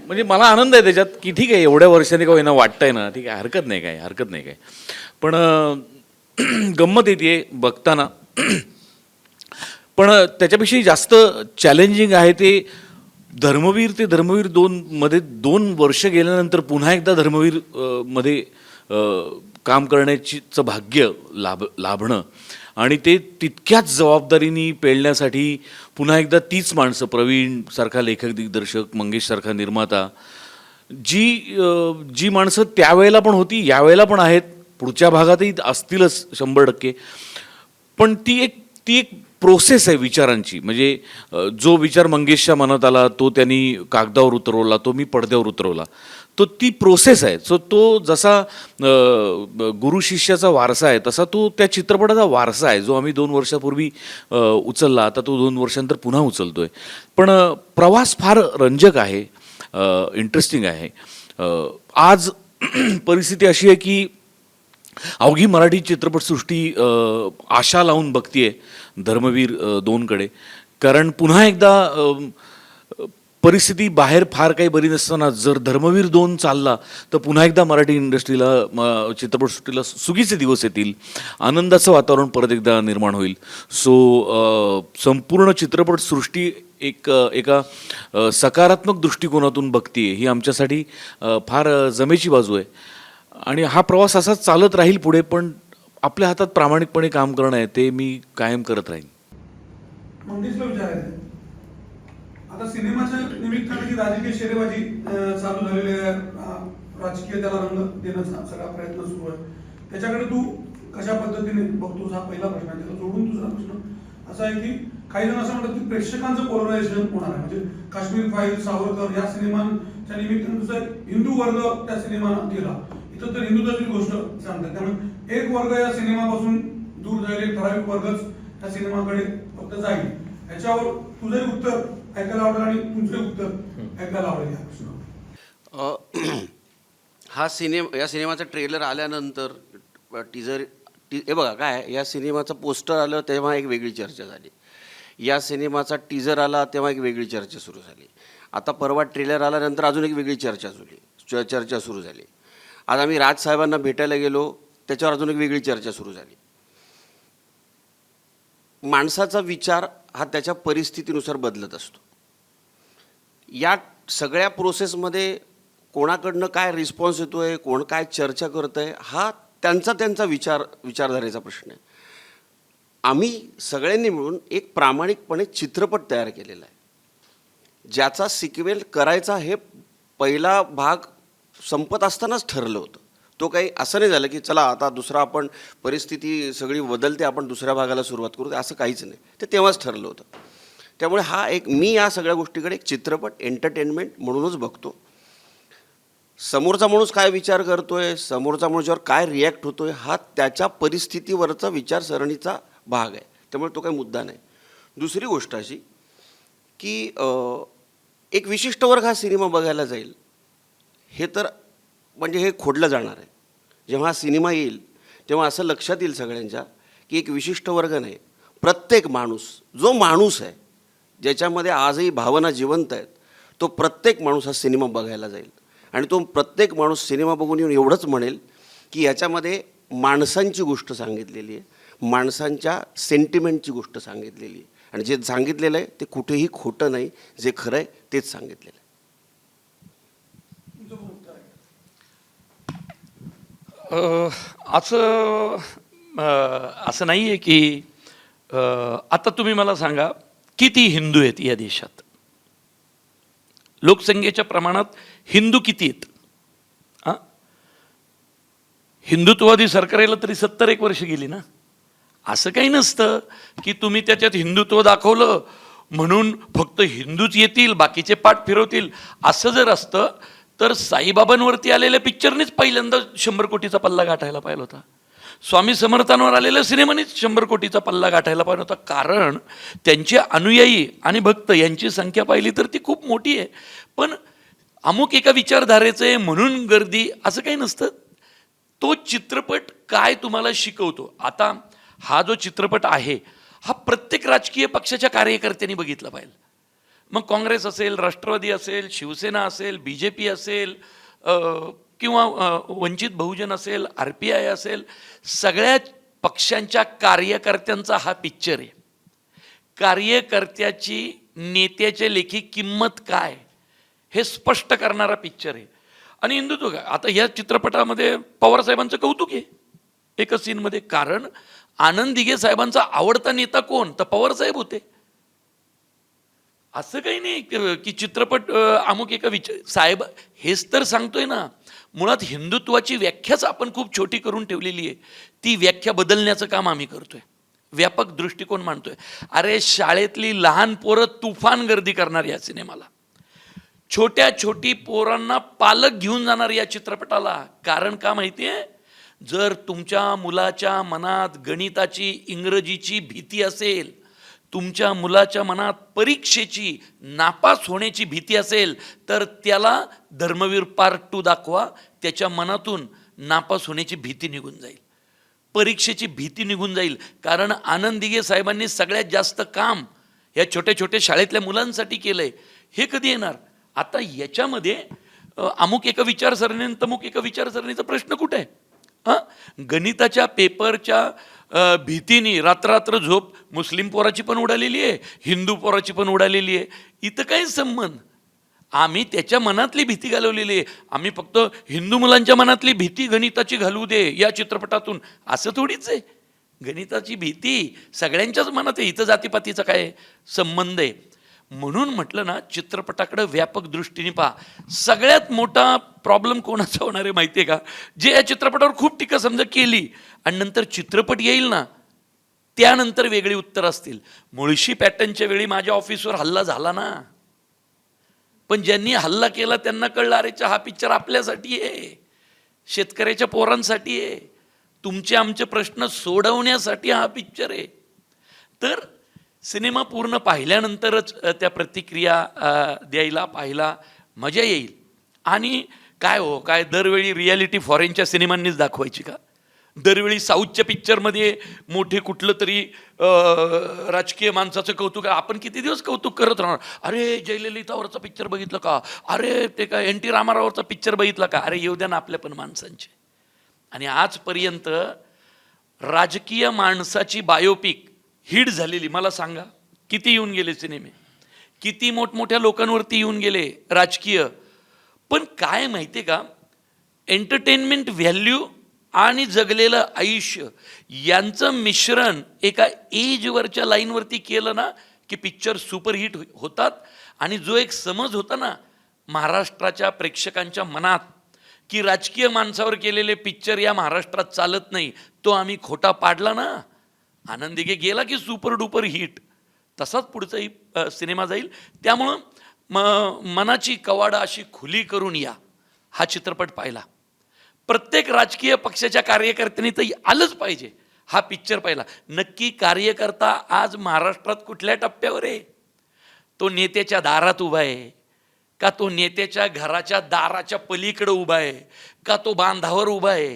म्हणजे मला आनंद आहे त्याच्यात की ठीक आहे, एवढ्या वर्षांनी का होईना वाटतंय ना, ठीक आहे, हरकत नाही काय. पण गंमत येते बघताना. पण त्याच्यापेक्षाही जास्त चॅलेंजिंग आहे ते धर्मवीर ते धर्मवीर 2 मध्ये 2 वर्ष गेल्यानंतर पुन्हा एकदा धर्मवीर मध्ये काम करण्याचं भाग्य लाभणं आणि ते तितक्याच जबाबदारीने पेलण्यासाठी पुन्हा एकदा तीच माणसं, प्रवीण सारखा लेखक दिग्दर्शक, मंगेश सारखा निर्माता, जी माणसं त्यावेळेला पण होती, यावेळेला पण आहेत, पुढच्या भागातही असतीलच 100%. पण ती एक प्रोसेस आहे विचारांची. म्हणजे जो विचार मंगेशच्या मनात आला तो त्यांनी कागदावर उतरवला, तो मी पडद्यावर उतरवला, तो ती प्रोसेस आहे. सो तो जसा गुरु शिष्याचा वारसा आहे तसा तो त्या चित्रपटाचा वारसा आहे, जो आम्ही 2 वर्षापूर्वी उचलला, आता तो 2 वर्षांनंतर पुन्हा उचलतोय. पण प्रवास फार रंजक आहे, इंटरेस्टिंग आहे. आज परिस्थिती अशी आहे की अवघी मराठी चित्रपटसृष्टी आशा लावून बघतीये धर्मवीर 2कडे. कारण पुन्हा एकदा परिस्थिती बाहेर फार काही बरी नसताना जर धर्मवीर 2 चालला तर पुन्हा एकदा मराठी इंडस्ट्रीला, चित्रपटसृष्टीला सुगीचे दिवस येतील, आनंदाचं वातावरण परत एकदा निर्माण होईल. सो संपूर्ण चित्रपटसृष्टी एका सकारात्मक दृष्टिकोनातून बघतीये, ही आमच्यासाठी फार जमेची बाजू आहे. आणि हा प्रवास असाच चालत राहील पुढे, पण आपल्या हातात प्रामाणिकपणे काम करणं आहे ते मी कायम करत राहीन. मंगेशला विचारायचं, आता सिनेमाच्या निमित्ताने जी राजकीय शेरेबाजी चालू झालेली आहे, राजकीय त्याला रंग देण्याचा सगळा प्रयत्न सुरू आहे, त्याच्याकडे तू कशा पद्धतीने बघतोस? हा पहिला प्रश्न आहे. त्याला जोडून दुसरा प्रश्न असा आहे की काही जण असं म्हणतात की प्रेक्षकांचं पोलरायझेशन होणार आहे. म्हणजे काश्मीर फाईल, सावरकर या सिनेमांच्या निमित्ताने तुझा हिंदू वर्ग त्या सिनेमानं गेला, इथं तर हिंदुत्वाची गोष्ट सांगतात, त्यामुळे एक वर्ग या सिनेमापासून दूर जाईल, एक ठराविक वर्गच या सिनेमाकडे फक्त जाईल. याच्यावर तुझे उत्तर ऐकायला आवडेल आणि तुमचे उत्तर ऐकायला आवडेल या प्रश्नावर. या सिनेमाचा ट्रेलर आल्यानंतर टीजर हे बघा काय, या सिनेमाचं पोस्टर आलं तेव्हा एक वेगळी चर्चा झाली, या सिनेमाचा टीजर आला तेव्हा एक वेगळी चर्चा सुरू झाली, आता परवा ट्रेलर आल्यानंतर अजून एक वेगळी चर्चा सुरू झाली. आज आम्ही राजसाहेबांना भेटायला गेलो, त्याच्यावर अजून एक वेगळी चर्चा सुरू झाली. माणसाचा विचार हा त्याच्या परिस्थितीनुसार बदलत असतो. या सगळ्या प्रोसेसमध्ये कोणाकडनं काय रिस्पॉन्स येतो आहे, कोण काय चर्चा करतं आहे, हा त्यांचा विचारधारेचा प्रश्न आहे. आम्ही सगळ्यांनी मिळून एक प्रामाणिकपणे चित्रपट तयार केलेला आहे, ज्याचा सिक्वेल करायचा हे पहिला भाग संपत असतानाच ठरलं होतं. तो काही असं नाही झालं की चला आता दुसरा आपण, परिस्थिती सगळी बदलते, आपण दुसऱ्या भागाला सुरुवात करू, असं काहीच नाही. ते तेव्हाच ठरलं होतं. त्यामुळे मी या सगळ्या गोष्टीकडे एक चित्रपट एंटरटेनमेंट म्हणूनच बघतो. समोरचा माणूस काय विचार करतोय, समोरचा माणूसवर काय रिॲक्ट होतोय, हा त्याच्या परिस्थितीवरचा विचारसरणीचा भाग आहे. त्यामुळे तो काही मुद्दा नाही. दुसरी गोष्ट अशी की एक विशिष्ट वर्ग हा सिनेमा बघायला जाईल, हे तर म्हणजे हे खोडलं जाणार आहे. जेव्हा हा सिनेमा येईल तेव्हा असं लक्षात येईल सगळ्यांच्या की एक विशिष्ट वर्ग नाही, प्रत्येक माणूस, जो माणूस आहे ज्याच्यामध्ये आजही भावना जिवंत आहेत, तो प्रत्येक माणूस हा सिनेमा बघायला जाईल. आणि तो प्रत्येक माणूस सिनेमा बघून येऊन एवढंच म्हणेल की याच्यामध्ये माणसांची गोष्ट सांगितलेली आहे, माणसांच्या सेंटिमेंटची गोष्ट सांगितलेली आहे, आणि जे सांगितलेलं आहे ते कुठेही खोटं नाही, जे खरं आहे तेच सांगितलेलं आहे. असं नाही आहे की आता तुम्ही मला सांगा किती हिंदू आहेत या देशात? लोकसंख्येच्या प्रमाणात हिंदू किती आहेत? हिंदुत्ववादी सरकार यायला तरी 70 वर्ष गेली ना. असं काही नसतं की तुम्ही त्याच्यात हिंदुत्व दाखवलं, म्हणून फक्त हिंदूच येतील बाकीचे पाठ फिरवतील असं जर असतं तर साईबाबांवरती आलेल्या पिक्चरनेच पहिल्यांदा 100 कोटीचा पल्ला गाठायला पाहिजे होता. स्वामी समर्थांवर आलेल्या सिनेमानेच 100 कोटीचा पल्ला गाठायला पाहिजे होता. कारण त्यांचे अनुयायी आणि भक्त यांची संख्या पाहिली तर ती खूप मोठी आहे. पण अमुक एका विचारधारेचं आहे म्हणून गर्दी असं काही नसतं. तो चित्रपट काय तुम्हाला शिकवतो. आता हा जो चित्रपट आहे हा प्रत्येक राजकीय पक्षाच्या कार्यकर्त्यांनी बघितला पाहिजे. मग काँग्रेस असेल, राष्ट्रवादी असेल, शिवसेना असेल, BJP असेल किंवा वंचित बहुजन असेल, RPI असेल, सगळ्या पक्षांच्या कार्यकर्त्यांचा हा पिक्चर आहे. कार्यकर्त्याची नेत्याच्या लेखी किंमत काय हे स्पष्ट करणारा पिक्चर आहे. आणि हिंदुत्व काय, आता या चित्रपटामध्ये पवारसाहेबांचं कौतुक आहे एकच सीनमध्ये. कारण आनंद दिघे साहेबांचा आवडता नेता कोण, तर पवारसाहेब होते. असं काही नाही की चित्रपट अमुक एका साहेब, हेच तर सांगतोय ना, मुळात हिंदुत्वाची व्याख्याच आपण खूप छोटी करून ठेवलेली आहे. ती व्याख्या बदलण्याचं काम आम्ही करतोय, व्यापक दृष्टिकोन मांडतोय. अरे शाळेतली लहान पोरं तुफान गर्दी करणार या सिनेमाला, छोटी पोरांना पालक घेऊन जाणार या चित्रपटाला. कारण का माहिती आहे, जर तुमच्या मुलाच्या मनात गणिताची, इंग्रजीची भीती असेल, तुमच्या मुलाच्या मनात परीक्षेची, नापास होण्याची भीती असेल, तर त्याला धर्मवीर पार्ट 2 दाखवा. त्याच्या मनातून नापास होण्याची भीती निघून जाईल, परीक्षेची भीती निघून जाईल. कारण आनंद दिघे साहेबांनी सगळ्यात जास्त काम या छोट्या शाळेतल्या मुलांसाठी केलंय. हे कधी येणार. आता याच्यामध्ये अमुक एका विचारसरणी आणि तमुक एका विचारसरणीचा प्रश्न कुठे आहे. गणिताच्या पेपरच्या भीतीने रात्र झोप मुस्लिम पोराची पण उडालेली आहे, हिंदू पोराची पण उडालेली आहे. इथं काही संबंध. आम्ही त्याच्या मनातली भीती घालवलेली आहे. आम्ही फक्त हिंदू मुलांच्या मनातली भीती गणिताची घालवू दे या चित्रपटातून असं थोडीच आहे. गणिताची भीती सगळ्यांच्याच मनात आहे. इथं जातीपातीचा काय संबंध आहे. म्हणून म्हटलं ना, चित्रपटाकडे व्यापक दृष्टीने पहा. सगळ्यात मोठा प्रॉब्लेम कोणाचा होणार आहे माहिती आहे का, जे या चित्रपटावर खूप टीका समजा केली आणि नंतर चित्रपट येईल ना, त्यानंतर वेगळी उत्तर असतील. मुळशी पॅटर्नच्या वेळी माझ्या ऑफिसवर हल्ला झाला ना, पण ज्यांनी हल्ला केला त्यांना कळलं, अरे हा पिक्चर आपल्यासाठी आहे, शेतकऱ्याच्या पोरांसाठी आहे, तुमचे आमचे प्रश्न सोडवण्यासाठी हा पिक्चर आहे. तर सिनेमा पूर्ण पाहिल्यानंतरच त्या प्रतिक्रिया द्यायला पाहायला मजा येईल. आणि काय दरवेळी रियालिटी फॉरेनच्या सिनेमांनीच दाखवायची का. दरवेळी साऊथच्या पिक्चरमध्ये मोठे कुठलं तरी राजकीय माणसाचं कौतुक, आपण किती दिवस कौतुक करत राहणार. अरे जयललितावरचा पिक्चर बघितलं का, अरे ते काय NT रामारावरचा पिक्चर बघितला का. अरे येऊ द्या ना आपल्या पण माणसांचे. आणि आजपर्यंत राजकीय माणसाची बायोपिक हिट झालेली मला सांगा किती येऊन गेले सिनेमे, किती मोठमोठ्या लोकांवरती येऊन गेले राजकीय. पण काय माहिती आहे का, एंटरटेनमेंट व्हॅल्यू आणि जगलेलं आयुष्य यांचं मिश्रण एका एजवरच्या लाईनवरती केलं ना की पिक्चर सुपरहिट होतात. आणि जो एक समज होता ना महाराष्ट्राच्या प्रेक्षकांच्या मनात की राजकीय माणसावर केलेले पिक्चर या महाराष्ट्रात चालत नाही, तो आम्ही खोटा पाडला ना. आनंद दिघे गेला की सुपर डुपर हिट, तसाच पुढचाही सिनेमा जाईल. त्यामुळं मनाची कवाडं अशी खुली करून या हा चित्रपट पाहिला. प्रत्येक राजकीय पक्षाच्या कार्यकर्त्यांनी तर आलंच पाहिजे हा पिक्चर पाहिला. नक्की कार्यकर्ता आज महाराष्ट्रात कुठल्या टप्प्यावर आहे. तो नेत्याच्या दारात उभा आहे का, तो नेत्याच्या घराच्या दाराच्या पलीकडे उभा आहे का, तो बांधावर उभा आहे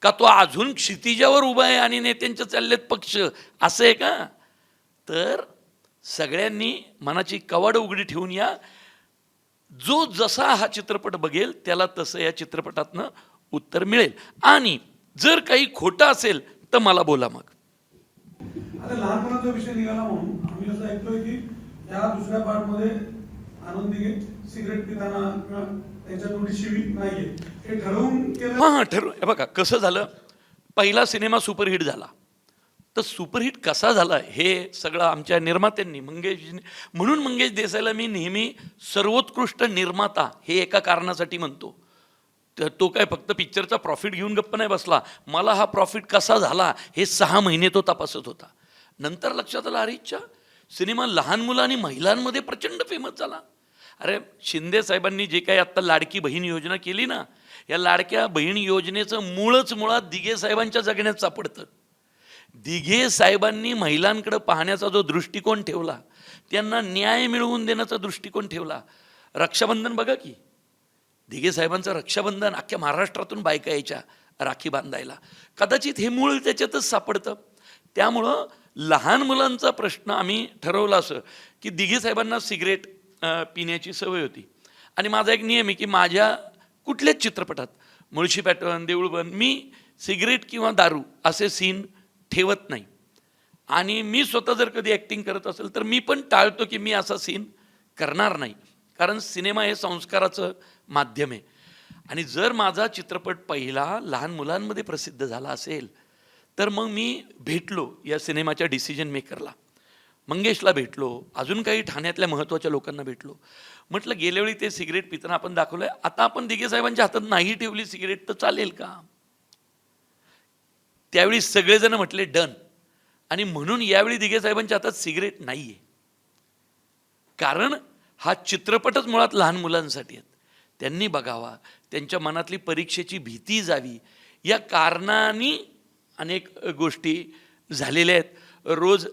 का, तो अजून क्षितिजावर उभा आहे आणि नेत्यांचे चाललेत पक्ष, असं आहे का. तर सगळ्यांनी मनाची कवाड उघडी ठेवून या. जो जसा हा चित्रपट बघेल त्याला तसं या चित्रपटातनं उत्तर मिळेल. आणि जर काही खोटं असेल तर मला बोला. मग आता लहानपणाचा विषय निघाला म्हणून आम्ही असं ऐकतोय की या दुसऱ्या पार्टमध्ये आनंद दिघे सिगरेट पिताना किंवा त्यांच्या तोंडी शिवी नाहीये, हे ठरवून केलं. हां ठरवून. बघा कसं झालं, पहिला सिनेमा सुपरहिट झाला. तर सुपरहिट कसा झाला हे सगळं आमच्या निर्मात्यांनी म्हणून मंगेश देसाईला मी नेहमी सर्वोत्कृष्ट निर्माता हे एका कारणासाठी म्हणतो. तर तो काय फक्त पिक्चरचा प्रॉफिट घेऊन गप्प नाही बसला. मला हा प्रॉफिट कसा झाला हे 6 महिने तो तपासत होता. नंतर लक्षात आलं, अरेच्या सिनेमा लहान मुलं आणि महिलांमध्ये प्रचंड फेमस झाला. अरे शिंदे साहेबांनी जे काही आत्ता लाडकी बहीण योजना केली ना, या लाडक्या बहीण योजनेचं मूळच मुळात दिघे साहेबांच्या जगण्यात सापडतं. दिघे साहेबांनी महिलांकडे पाहण्याचा जो दृष्टिकोन ठेवला, त्यांना न्याय मिळवून देण्याचा दृष्टिकोन ठेवला. रक्षाबंधन बघा की, दिघे साहेबांचं रक्षाबंधन अख्ख्या महाराष्ट्रातून बायका यायच्या राखी बांधायला. कदाचित हे मूळ त्याच्यातच सापडतं. त्यामुळं लहान मुलांचा प्रश्न आम्ही ठरवला असं की दिघे साहेबांना सिगरेट पिण्याची सवय होती, आणि माझा एक नियम आहे की माझ्या कुठल्याच चित्रपटात, मुळशी पॅटर्न, देऊळबंद, मी सिगरेट किंवा दारू असे सीन ठेवत नाही. आणि मी स्वतः जर कधी ॲक्टिंग करत असेल तर मी पण टाळतो की मी असा सीन करणार नाही, कारण सिनेमा हे संस्काराचं माध्यम आहे. आणि जर माझा चित्रपट पहिला लहान मुलांमध्ये प्रसिद्ध झाला असेल तर मग मी भेटलो या सिनेमाच्या डिसिजन मेकरला, मंगेशला भेटलो, अजून काही ठाण्यातल्या महत्त्वाच्या लोकांना भेटलो. म्हटलं गेल्यावेळी ते सिगरेट पिताना आपण दाखवलं आहे, आता आपण दिघे साहेबांच्या हातात नाही ठेवली सिगरेट तर चालेल का? त्यावेळी सगळेजण म्हटले डन. आणि म्हणून यावेळी दिघे साहेबांच्या हातात सिगरेट नाही आहे, कारण हा चित्रपटच मुळात लहान मुलांसाठी आहेत. त्यांनी बघावा, त्यांच्या मनातली परीक्षेची भीती जावी, या कारणाने अनेक गोष्टी झालेल्या आहेत. रोज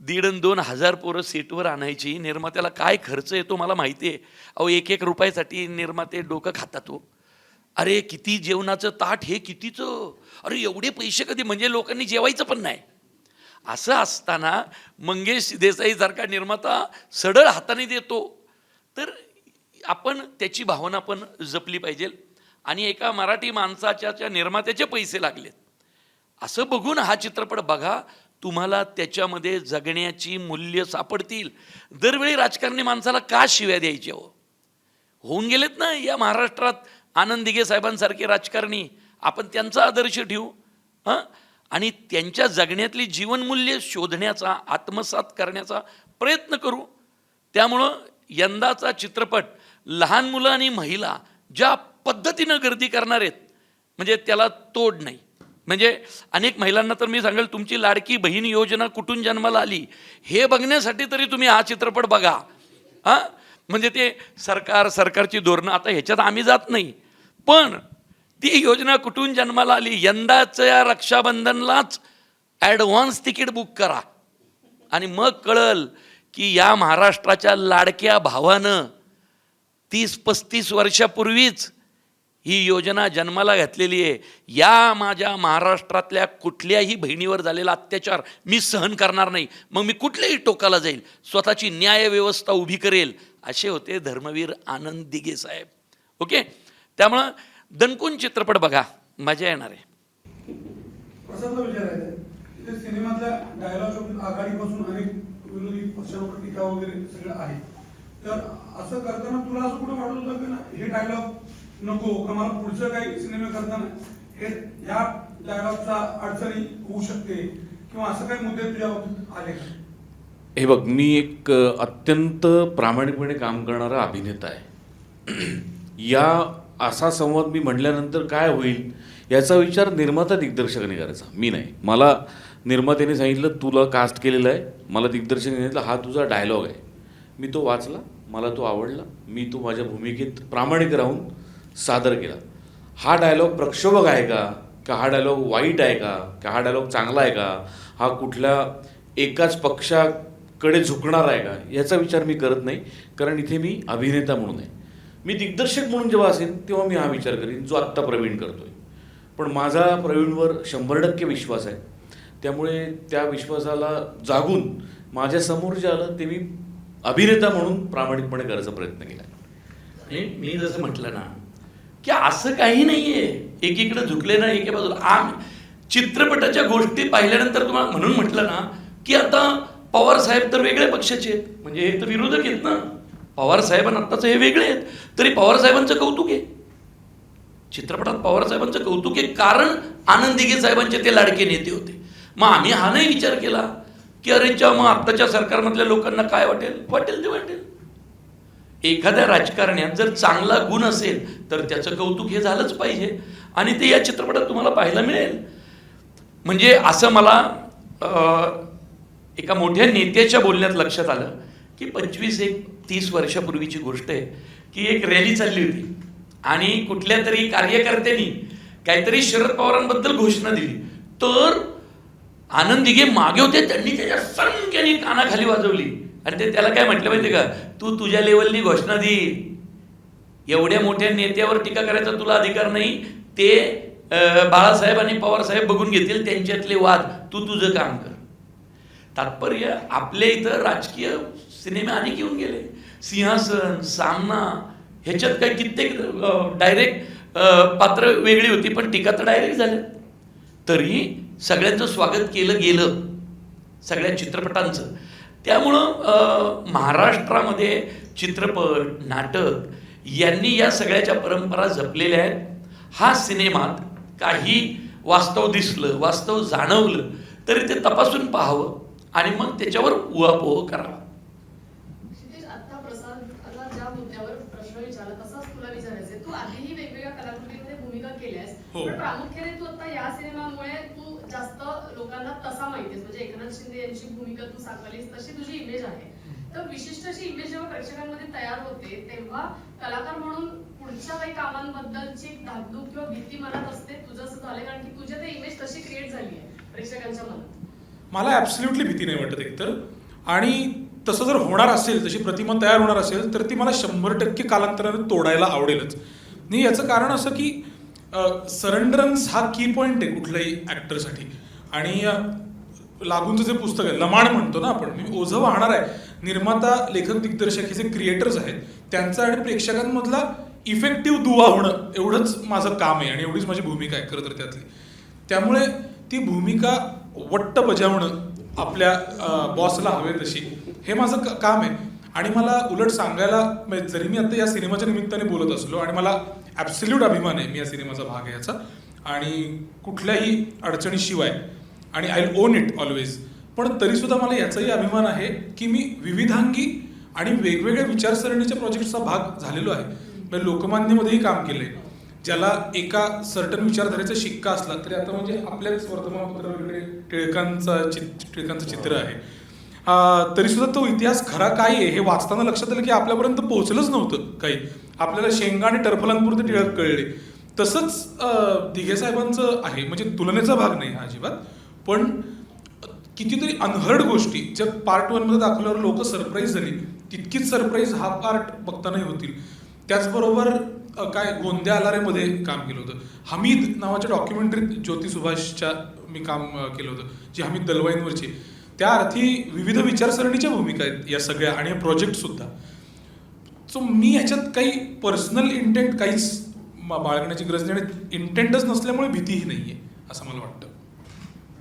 1,500-2,000 पोरं सेटवर आणायची, निर्मात्याला काय खर्च येतो मला माहिती आहे. अहो 1-1 रुपयासाठी निर्माते डोकं खातात हो. अरे किती जेवणाचं ताट, हे कितीचं, अरे एवढे पैसे कधी, म्हणजे लोकांनी जेवायचं पण नाही. असं असताना मंगेश देसाईसारखा निर्माता सढळ हाताने देतो, तर आपण त्याची भावना पण जपली पाहिजे. आणि एका मराठी माणसाच्या निर्मात्याचे पैसे लागलेत असं बघून हा चित्रपट बघा, तुम्हाला त्याच्यामध्ये जगण्याची मूल्य सापडतील. दरवेळी राजकारणी माणसाला का शिव्या द्यायच्या हो? होऊन गेलेत ना या महाराष्ट्रात आनंद दिघे साहेबांसारखे राजकारणी, आपण त्यांचा आदर्श ठेवू हां, आणि त्यांच्या जगण्यातली जीवनमूल्य शोधण्याचा, आत्मसात करण्याचा प्रयत्न करू. त्यामुळं यंदाचा चित्रपट लहान मुलं आणि महिला ज्या पद्धतीनं गर्दी करणार आहेत, म्हणजे त्याला तोड नाही. म्हणजे अनेक महिलांना तर मी सांगेल, तुमची लाडकी बहीण योजना कुठून जन्माला आली हे बघण्यासाठी तरी तुम्ही हा चित्रपट बघा. हां, म्हणजे ते सरकारची धोरणं, आता ह्याच्यात आम्ही जात नाही, पण ती योजना कुठून जन्माला आली, यंदाच्या रक्षाबंधनलाच ॲडव्हान्स तिकीट बुक करा आणि मग कळल की या महाराष्ट्राच्या लाडक्या भावानं 30-35 वर्षापूर्वीच ही योजना जन्माला घातलेली आहे. या माझ्या महाराष्ट्रातल्या कुठल्याही बहिणीवर झालेला अत्याचार मी सहन करणार नाही, मग मी कुठल्याही टोकाला जाईल, स्वतःची न्यायव्यवस्था उभी करेल, असे होते धर्मवीर आनंद दिघे साहेब. ओके, त्यामुळं दणकून चित्रपट बघा, मजा येणार आहे. प्रसादला विचारायचं आहे, इथे सिनेमातल्या डायलॉग आघाडीपासून अनेक विरोधी पक्षांवर टीका वगैरे सगळं आहे, तर असं करताना तुला असं कुठं वाटत होतं की ना हे डायलॉग नको, का मला पुढचं काही सिनेमे करताना हे या डायलॉगचा अडचणी होऊ शकते, किंवा असं काही मुद्दे तुझ्या बाबतीत आले का? हे बघ, मी एक अत्यंत प्रामाणिकपणे काम करणारा अभिनेता आहे. या असा संवाद मी म्हटल्यानंतर काय होईल याचा विचार निर्माता दिग्दर्शकाने करायचा, मी नाही. मला निर्मात्याने सांगितलं तुला कास्ट केलेलं आहे, मला दिग्दर्शकाने सांगितलं हा तुझा डायलॉग आहे. मी तो वाचला, मला तो आवडला, मी तो माझ्या भूमिकेत प्रामाणिक राहून सादर केला. हा डायलॉग प्रक्षोभक आहे का हा डायलॉग वाईट आहे का हा डायलॉग चांगला आहे का, हा कुठल्या एकाच पक्षाकडे झुकणार आहे का, याचा विचार मी करत नाही. कारण इथे मी अभिनेता म्हणून आहे. मी दिग्दर्शक म्हणून जेव्हा असेन तेव्हा मी हा विचार करीन जो आत्ता प्रवीण करतोय. पण माझा प्रवीणवर 100% विश्वास आहे. त्यामुळे त्या विश्वासाला जागून माझ्यासमोर जे आलं ते मी अभिनेता म्हणून प्रामाणिकपणे करायचा प्रयत्न केला. आणि मी जसं म्हटलं ना की असं काही नाही आहे, एकीकडे झुकले ना एके बाजूला. चित्रपटाच्या गोष्टी पाहिल्यानंतर तुम्हाला म्हणून म्हटलं ना की आता पवार साहेब तर वेगळ्या पक्षाचे आहेत, म्हणजे हे तर विरोधक आहेत ना. पवार साहेबांना आत्ताचं हे वेगळे आहेत, तरी पवार साहेबांचं कौतुक आहे चित्रपटात. पवार साहेबांचं कौतुक आहे कारण आनंद दिघे साहेबांचे ते लाडके नेते होते. मग आम्ही हा नाही विचार केला की अरे मग आत्ताच्या सरकारमधल्या लोकांना काय वाटेल ते वाटेल. एखाद्या राजकारण्यात जर चांगला गुण असेल तर त्याचं कौतुक हे झालंच पाहिजे, आणि ते या चित्रपटात तुम्हाला पाहायला मिळेल. म्हणजे असं मला एका मोठ्या नेत्याच्या बोलण्यात लक्षात आलं की 25-30 वर्षापूर्वीची गोष्ट आहे की एक रॅली चालली होती आणि कुठल्या तरी कार्यकर्त्यांनी काहीतरी शरद पवारांबद्दल घोषणा दिली, तर आनंद दिघे मागे होते, त्यांनी त्याच्या संख्येने कानाखाली वाजवली आणि ते त्याला काय म्हटलं माहिती का, तू तुझ्या लेवलनी घोषणा दे, एवढ्या मोठ्या नेत्यावर टीका करायचा तुला अधिकार नाही, ते बाळासाहेब आणि पवारसाहेब बघून घेतील त्यांच्यातले वाद, तू तुझं काम कर. तात्पर्य आपल्या इथं राजकीय सिनेमे अनेक येऊन गेले, सिंहासन, सामना, ह्याच्यात काही कित्येक डायरेक्ट पात्र वेगळी होती पण टीका तर डायरेक्ट झाल्या, तरी सगळ्यांचं स्वागत केलं गेलं सगळ्या चित्रपटांचं. त्यामुळं महाराष्ट्रामध्ये चित्रपट, नाटक यांनी या सगळ्याच्या परंपरा जपलेल्या आहेत. हा सिनेमात काही वास्तव दिसलं, वास्तव जाणवलं तरी ते तपासून पाहावं आणि मग त्याच्यावर उहापोह करावा. क्षितिज, आता प्रसादला ज्या मुद्द्यावर प्रश्न विचारला तसाच तुला विचारायचंय. तू आधीही वेगवेगळ्या कलाकृतींमध्ये भूमिका केल्यास, हो. पण प्रामुख्याने तू आता या सिनेमामुळे तू जास्त लोकांना तसा माहितीस, म्हणजे एकनाथ शिंदे यांची भूमिका तू साकारलीस तशी तुझी इमेज आहे. तर विशिष्ट अशी इमेज जेव्हा प्रेक्षकांमध्ये तयार होते तेव्हा कलाकार म्हणून पुढच्या काही कामांबद्दलची धाकधूक किंवा भीती मनात असते. तुझं असं झालंय कारण की तुझ्या ते इमेज तशी क्रिएट झाली आहे प्रेक्षकांच्या मनात. मला ॲब्सल्युटली भीती नाही वाटत एकतर, आणि तसं जर होणार असेल, तशी प्रतिमा तयार होणार असेल तर ती मला 100% कालांतराने तोडायला आवडेलच. नाही, याचं कारण असं की सरेंडरन्स हा की पॉईंट आहे कुठल्याही ॲक्टरसाठी. आणि लागूनचं जे पुस्तक आहे लमाण म्हणतो ना आपण, मी ओझं वाहणार आहे. निर्माता, लेखक, दिग्दर्शक हे जे क्रिएटर्स आहेत त्यांचा आणि प्रेक्षकांमधला इफेक्टिव्ह दुवा होणं एवढंच माझं काम आहे आणि एवढीच माझी भूमिका आहे खरं तर त्यातली. त्यामुळे ती भूमिका वट्ट बजावणं आपल्या बॉसला हवे तशी, हे माझं काम आहे. आणि मला उलट सांगायला, म्हणजे जरी मी आता या सिनेमाच्या निमित्ताने बोलत असलो आणि मला ॲब्सल्यूट अभिमान आहे मी या सिनेमाचा भाग आहे याचा, आणि कुठल्याही अडचणीशिवाय, आणि I will on it always, पण तरीसुद्धा मला याचाही अभिमान आहे की मी विविधांगी आणि वेगवेगळ्या विचारसरणीच्या प्रोजेक्टचा भाग झालेलो आहे. म्हणजे लोकमान्यमध्येही काम केलं आहे, ज्याला एका सर्टन विचारधारेचा शिक्का असला तरी आता म्हणजे आपल्याच वर्तमानपत्राकडे टिळकांचं चित्र आहे. तरीसुद्धा तो इतिहास खरा काय आहे हे वाचताना लक्षात आलं की आपल्यापर्यंत पोहोचलंच नव्हतं काही. आपल्याला शेंगा आणि टरफलांपुरते टिळक कळले. तसंच दिघे साहेबांचं आहे, म्हणजे तुलनेचा भाग नाही हा अजिबात, पण कितीतरी अनहर्ड गोष्टी ज्या पार्ट 1 मध्ये दाखवल्यावर लोक सरप्राईज झाली, तितकीच सरप्राईज हा पार्ट बघतानाही होतील. त्याचबरोबर काय गोंद्या आलारेमध्ये काम केलं होतं. हमीद नावाच्या डॉक्युमेंटरीत ज्योती सुभाषच्या मी काम केलं होतं, जी हमीद दलवाईंवरची. त्या अर्थी विविध विचारसरणीच्या भूमिका आहेत या सगळ्या आणि हे प्रोजेक्टसुद्धा. सो मी याच्यात काही पर्सनल इंटेंट काहीच बाळगण्याची गरज नाही, आणि इंटेंटच नसल्यामुळे भीतीही नाही आहे असं मला वाटतं.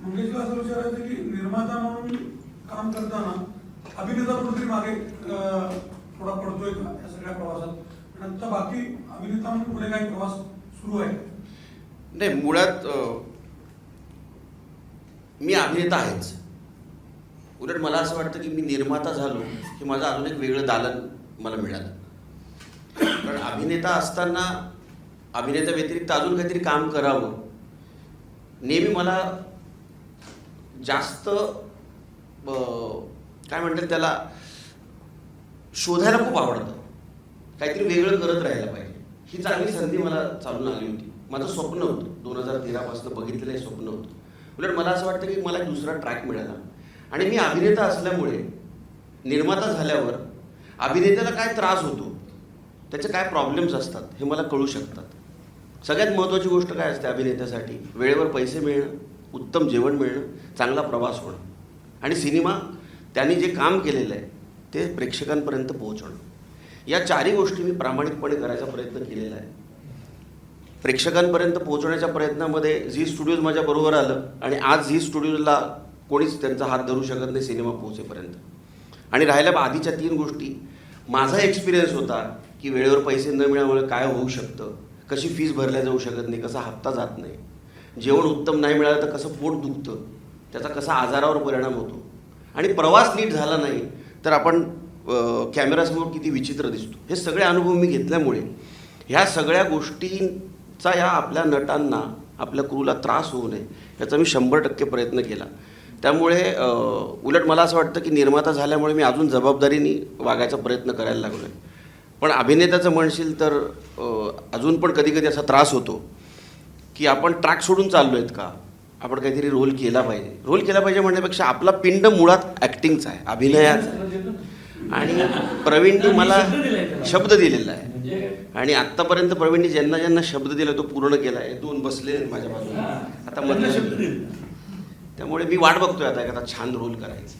मंगेशला असं विचारायचं की निर्माता म्हणून काम करताना अभिनेता कुठेतरी मागे थोडा पडतोय का या सगळ्या प्रवासात, आणि आता बाकी अभिनेता म्हणून पुढे काही प्रवास सुरू आहे? नाही, मुळात मी अभिनेता आहेच. उलट मला असं वाटतं की मी निर्माता झालो की माझं अजून एक वेगळं दालन मला मिळालं. कारण अभिनेता असताना अभिनेता व्यतिरिक्त अजून काहीतरी काम करावं नेहमी मला जास्त काय म्हणतात त्याला, शोधायला खूप आवडतं. काहीतरी वेगळं करत राहायला पाहिजे. ही चांगली संधी मला चालून आली होती. माझं स्वप्न होतं 2013 पासून बघितलेलं हे स्वप्न होतं. उलट मला असं वाटतं की मला एक दुसरा ट्रॅक मिळाला. आणि मी अभिनेता असल्यामुळे निर्माता झाल्यावर अभिनेत्याला काय त्रास होतो, त्याचे काय प्रॉब्लेम्स असतात हे मला कळू शकतात. सगळ्यात महत्त्वाची गोष्ट काय असते अभिनेत्यासाठी, वेळेवर पैसे मिळणं, उत्तम जेवण मिळणं, चांगला प्रवास होणं, आणि सिनेमा त्यांनी जे काम केलेलं आहे ते प्रेक्षकांपर्यंत पोहोचवणं. या चारही गोष्टी मी प्रामाणिकपणे करायचा प्रयत्न केलेला आहे. प्रेक्षकांपर्यंत पोहोचवण्याच्या प्रयत्नामध्ये झी स्टुडिओज माझ्याबरोबर आलं, आणि आज झी स्टुडिओजला कोणीच त्यांचा हात धरू शकत नाही सिनेमा पोहोचेपर्यंत. आणि राहिल्या आधीच्या 3 गोष्टी, माझा एक्सपिरियन्स होता की वेळेवर पैसे न मिळाल्यामुळे काय होऊ शकतं, कशी फीस भरल्या जाऊ शकत नाही, कसा हप्ता जात नाही, जेवण उत्तम नाही मिळालं तर कसं पोट दुखतं, त्याचा कसा आजारावर परिणाम होतो, आणि प्रवास नीट झाला नाही तर आपण कॅमेरासमोर किती विचित्र दिसतो. हे सगळे अनुभव मी घेतल्यामुळे ह्या सगळ्या गोष्टींचा या आपल्या नटांना, आपल्या क्रूला त्रास होऊ नये याचा मी 100% प्रयत्न केला. त्यामुळे उलट मला असं वाटतं की निर्माता झाल्यामुळे मी अजून जबाबदारीने वागायचा प्रयत्न करायला लागलो आहे. पण अभिनेत्याचं म्हणशील तर अजून पण कधी कधी असा त्रास होतो की आपण ट्रॅक सोडून चाललो आहेत का, आपण काहीतरी रोल केला पाहिजे म्हणण्यापेक्षा आपला पिंड मुळात ॲक्टिंगचा आहे, अभिनयाचा आहे. आणि प्रवीणनी मला शब्द दिलेला आहे आणि आत्तापर्यंत प्रवीणनी ज्यांना ज्यांना शब्द दिला तो पूर्ण केला आहे. 2 बसले माझ्या बाजूला आता मधला शब्द. त्यामुळे मी वाट बघतोय आता एखादा छान रोल करायचं.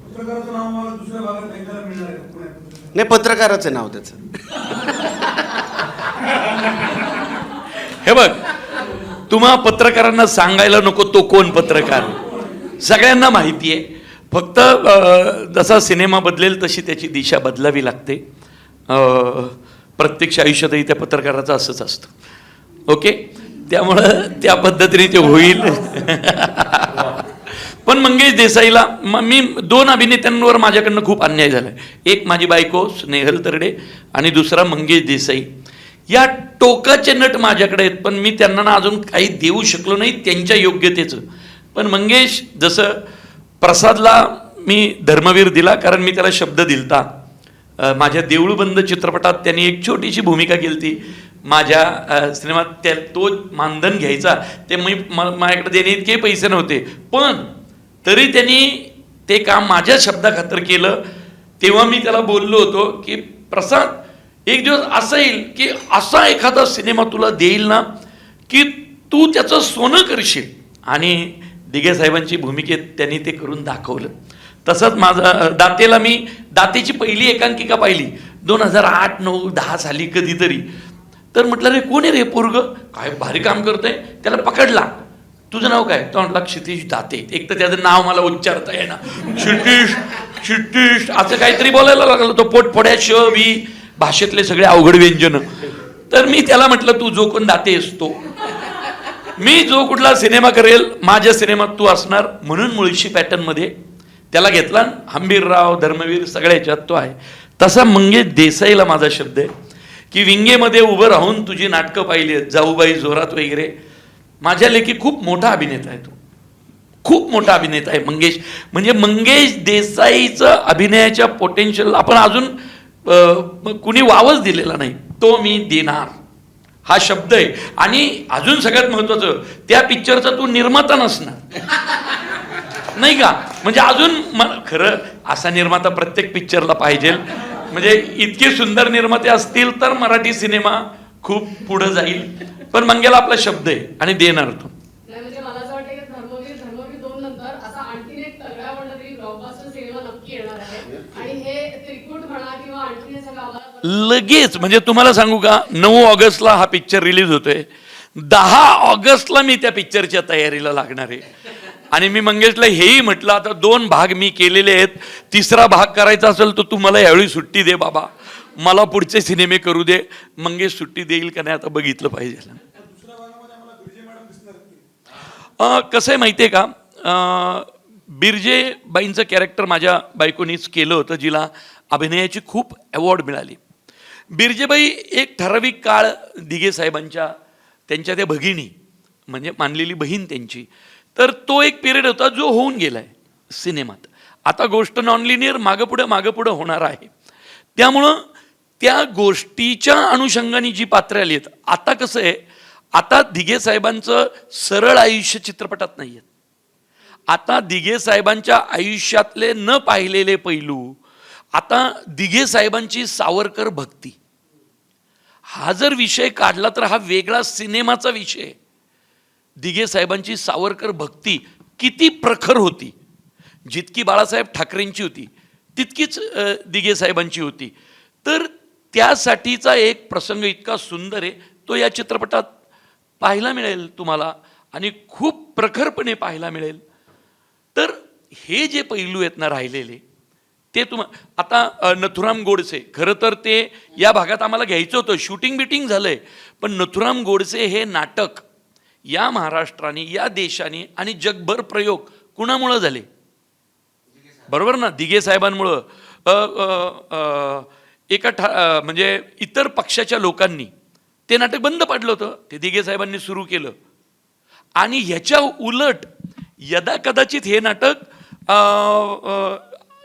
पत्रकाराचं नाव मला दुसऱ्या भागात ऐकायला मिळणार आहे का पुण्यात? नाही, पत्रकाराचं आहे नाव त्याचं. हे बघ, तुम्हा पत्रकारांना सांगायला नको तो कोण पत्रकार, सगळ्यांना माहिती आहे. फक्त जसा सिनेमा बदलेल तशी त्याची दिशा बदलावी लागते. प्रत्यक्ष आयुष्यातही त्या पत्रकाराचं असंच असतं. ओके, त्यामुळं त्या पद्धतीने ते होईल. पण मंगेश देसाईला मी 2 अभिनेत्यांवर माझ्याकडनं खूप अन्याय झाला आहे. एक माझी बायको स्नेहल तरडे आणि दुसरा मंगेश देसाई. या टोकाचे नट माझ्याकडे आहेत, पण मी त्यांना ना अजून काही देऊ शकलो नाही त्यांच्या योग्यतेचं. पण मंगेश, जसं प्रसादला मी धर्मवीर दिला कारण मी त्याला शब्द दिलता. माझ्या देऊळबंद चित्रपटात त्यांनी एक छोटीशी भूमिका केली ती माझ्या सिनेमात. त्या तो मानधन घ्यायचा, ते मी माझ्याकडे देणे इतके पैसे नव्हते, पण तरी त्यांनी ते काम माझ्या शब्दाखातर केलं. तेव्हा मी त्याला बोललो होतो की प्रसाद, एक दिवस असं येईल की असा एखादा सिनेमा तुला देईल ना की तू त्याचं सोनं करशील. आणि दिघे साहेबांची भूमिकेत त्यांनी ते करून दाखवलं. तसंच माझं दातेला मी दातेची पहिली एकांकिका पाहिली 2008, 9, 10 साली कधीतरी. तर म्हटलं, रे कोण आहे रे पोरग, काय भारी काम करतंय. त्याला पकडला, तुझं नाव काय? तो म्हटला क्षितिश दाते. एक तर त्याचं नाव मला उच्चारता येईना, क्षितिश असं काहीतरी बोलायला लागलं. तो पोटफोड्या श वी भाषेतले सगळे अवघड व्यंजन. तर मी त्याला म्हटलं, तू जो कोण दाते असतो, मी जो कुठला सिनेमा करेल माझ्या सिनेमात तू असणार. म्हणून मुळशी पॅटर्नमध्ये त्याला घेतला. हंबीरराव, धर्मवीर सगळ्या ह्याच्यात तो आहे. तसा मंगेश देसाईला माझा शब्द आहे की विंगेमध्ये उभं राहून तुझी नाटकं पाहिली आहेत, जाऊबाई जोरात वगैरे. माझ्या लेखी खूप मोठा अभिनेता आहे तो, खूप मोठा अभिनेता आहे मंगेश. म्हणजे मंगेश देसाईचं अभिनयाच्या पोटेन्शियल आपण अजून कुणी वावच दिलेला नाही. तो मी देणार हा शब्द आहे. आणि अजून सगळ्यात महत्वाचं, त्या पिक्चरचा तू निर्माता नसणार, नाही का? म्हणजे अजून खरं असा निर्माता प्रत्येक पिक्चरला पाहिजे. म्हणजे इतके सुंदर निर्माते असतील तर मराठी सिनेमा खूप पुढे जाईल. पण मंगेला आपला शब्द आहे आणि देणार तो. म्हणजे मला असं वाटतं की धर्मवीर 2 नंतर असा आणखीन एक तगडा म्हणलं तरी ब्लॉकबस्टर सिनेमा नक्की येणार आहे. आणि हे त्रिकूट म्हणा किंवा आणखीन हे सगळं आम्हाला लगेच, म्हणजे तुम्हाला सांगू का, 9 ऑगस्टला हा पिक्चर रिलीज होतोय. 10 ऑगस्टला मी त्या पिक्चरच्या तयारीला लागणार आहे. आणि मी मंगेशला हेही म्हटलं, आता 2 भाग मी केलेले आहेत, 3रा भाग करायचा असेल तर तू मला यावेळी सुट्टी दे बाबा, मला पुढचे सिनेमे करू दे. मंगेश सुट्टी देईल का नाही आता बघितलं पाहिजे. कसं आहे माहिती आहे का, बिरजे बाईंचं कॅरेक्टर माझ्या बायकोनीच केलं होतं, जिला अभिनयाची खूप अवॉर्ड मिळाली. बिरजेबाई एक ठराविक काळ दिघे साहेबांच्या त्यांच्या त्या भगिनी, म्हणजे मानलेली बहीण त्यांची, तर तो एक पिरियड होता जो होऊन गेलाय सिनेमात. आता गोष्ट नॉन लिनियर मागं पुढं होणार आहे. त्यामुळं त्या गोष्टीच्या अनुषंगाने जी पात्र आली आहेत. आता कसं आहे, आता दिघे साहेबांचं सरळ आयुष्य चित्रपटात नाही आहेत. आता दिघे साहेबांच्या आयुष्यातले न पाहिलेले पैलू, आता दिघे साहेबांची सावरकर भक्ती, हा जर विषय काढला तर हा वेगळा सिनेमाचा विषय. दिघे साहेबांची सावरकर भक्ती किती प्रखर होती, जितकी बाळासाहेब ठाकरेंची होती तितकीच दिघे साहेबांची होती. तर त्यासाठीचा एक प्रसंग इतका सुंदर आहे, तो या चित्रपटात पाहायला मिळेल तुम्हाला आणि खूप प्रखरपणे पाहायला मिळेल. तर हे जे पैलू आहेत ना राहिलेले, ते आता नथुराम गोडसे, खरं तर ते या भागात आम्हाला घ्यायचं होतं, शूटिंग बिटिंग झालंय, पण नथुराम गोडसे हे नाटक या महाराष्ट्राने, या देशाने आणि जगभर प्रयोग कुणामुळं झाले? बरोबर ना, दिघे साहेबांमुळं. म्हणजे इतर पक्षाच्या लोकांनी ते नाटक बंद पाडलं होतं, ते दिघे साहेबांनी सुरू केलं. आणि ह्याच्या उलट यदा कदाचित हे नाटक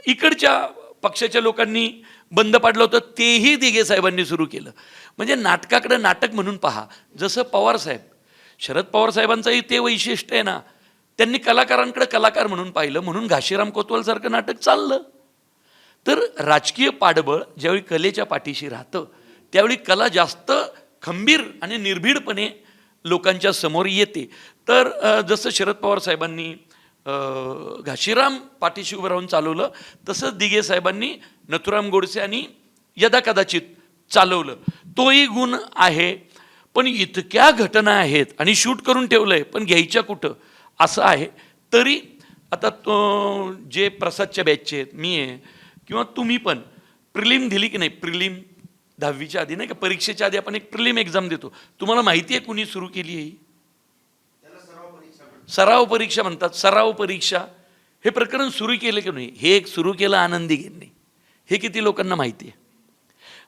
इकडच्या पक्षाच्या लोकांनी बंद पाडलं होतं, तेही दिघे साहेबांनी सुरू केलं. म्हणजे नाटकाकडे नाटक म्हणून पहा. जसं पवारसाहेब, शरद पवार साहेबांचंही ते वैशिष्ट्य आहे ना, त्यांनी कलाकारांकडे कलाकार म्हणून पाहिलं, म्हणून घाशीराम कोतवालसारखं नाटक चाललं. तर राजकीय पाठबळ ज्यावेळी कलेच्या पाठीशी राहतं त्यावेळी कला जास्त खंबीर आणि निर्भीडपणे लोकांच्या समोर येते. तर जसं शरद पवार साहेबांनी घाशीराम पाठीशी उभं राहून चालवलं, तसंच दिघे साहेबांनी नथुराम गोडसे आणि यदा कदाचित चालवलं. तोही गुण आहे. पण इतक्या घटना आहेत आणि शूट करून ठेवलंय, पण घ्यायच्या कुठं असं आहे. तरी आता जे प्रसादच्या बॅचचे आहेत, मी आहे किंवा तुम्ही पण प्रिलिम दिली की नाही, प्रिलिम 10वीच्या आधी नाही का, परीक्षेच्या आधी आपण एक प्रिलिम एक्झाम देतो. तुम्हाला माहिती आहे कुणी सुरू केली आहे? सराव परीक्षा म्हणतात. सराव परीक्षा हे प्रकरण सुरू केलं की नाही, हे एक सुरू केलं आनंदी गेनने. हे किती लोकांना माहिती आहे?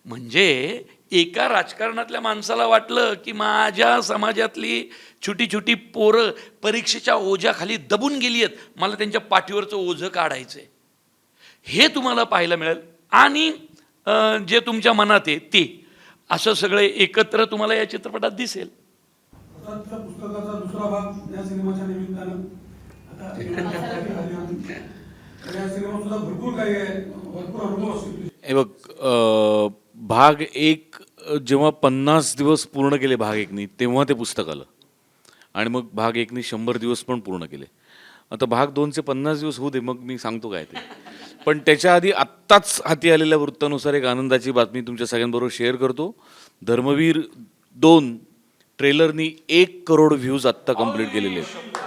म्हणजे एका राजकारणातल्या माणसाला वाटलं की माझ्या समाजातली छोटी छोटी पोरं परीक्षेच्या ओझ्याखाली दबून गेली आहेत, मला त्यांच्या पाठीवरचं ओझं काढायचंय. हे तुम्हाला पाहायला मिळेल. आणि जे तुमच्या मनात आहे ते असं सगळे एकत्र तुम्हाला या चित्रपटात दिसेल. प्रसादच्या पुस्तकाचा दुसरा भाग या सिनेमाच्या निमित्तानं आता या सिनेमात सुद्धा भरपूर काही आहे, भरपूर अनुभव असतील. हे बघ, भाग 1 जेव्हा 50 दिवस पूर्ण केले भाग 1नी, तेव्हा ते पुस्तक आलं. आणि मग भाग 1नी 100 दिवस पण पूर्ण केले. आता भाग 2चे 50 दिवस होऊ दे, मग मी सांगतो काय ते. पण त्याच्या आधी आत्ताच हाती आलेल्या वृत्तानुसार एक आनंदाची बातमी तुमच्या सगळ्यांबरोबर शेअर करतो. धर्मवीर 2 ट्रेलरनी 1 करोड व्ह्यूज आत्ता कंप्लीट केलेले आहेत.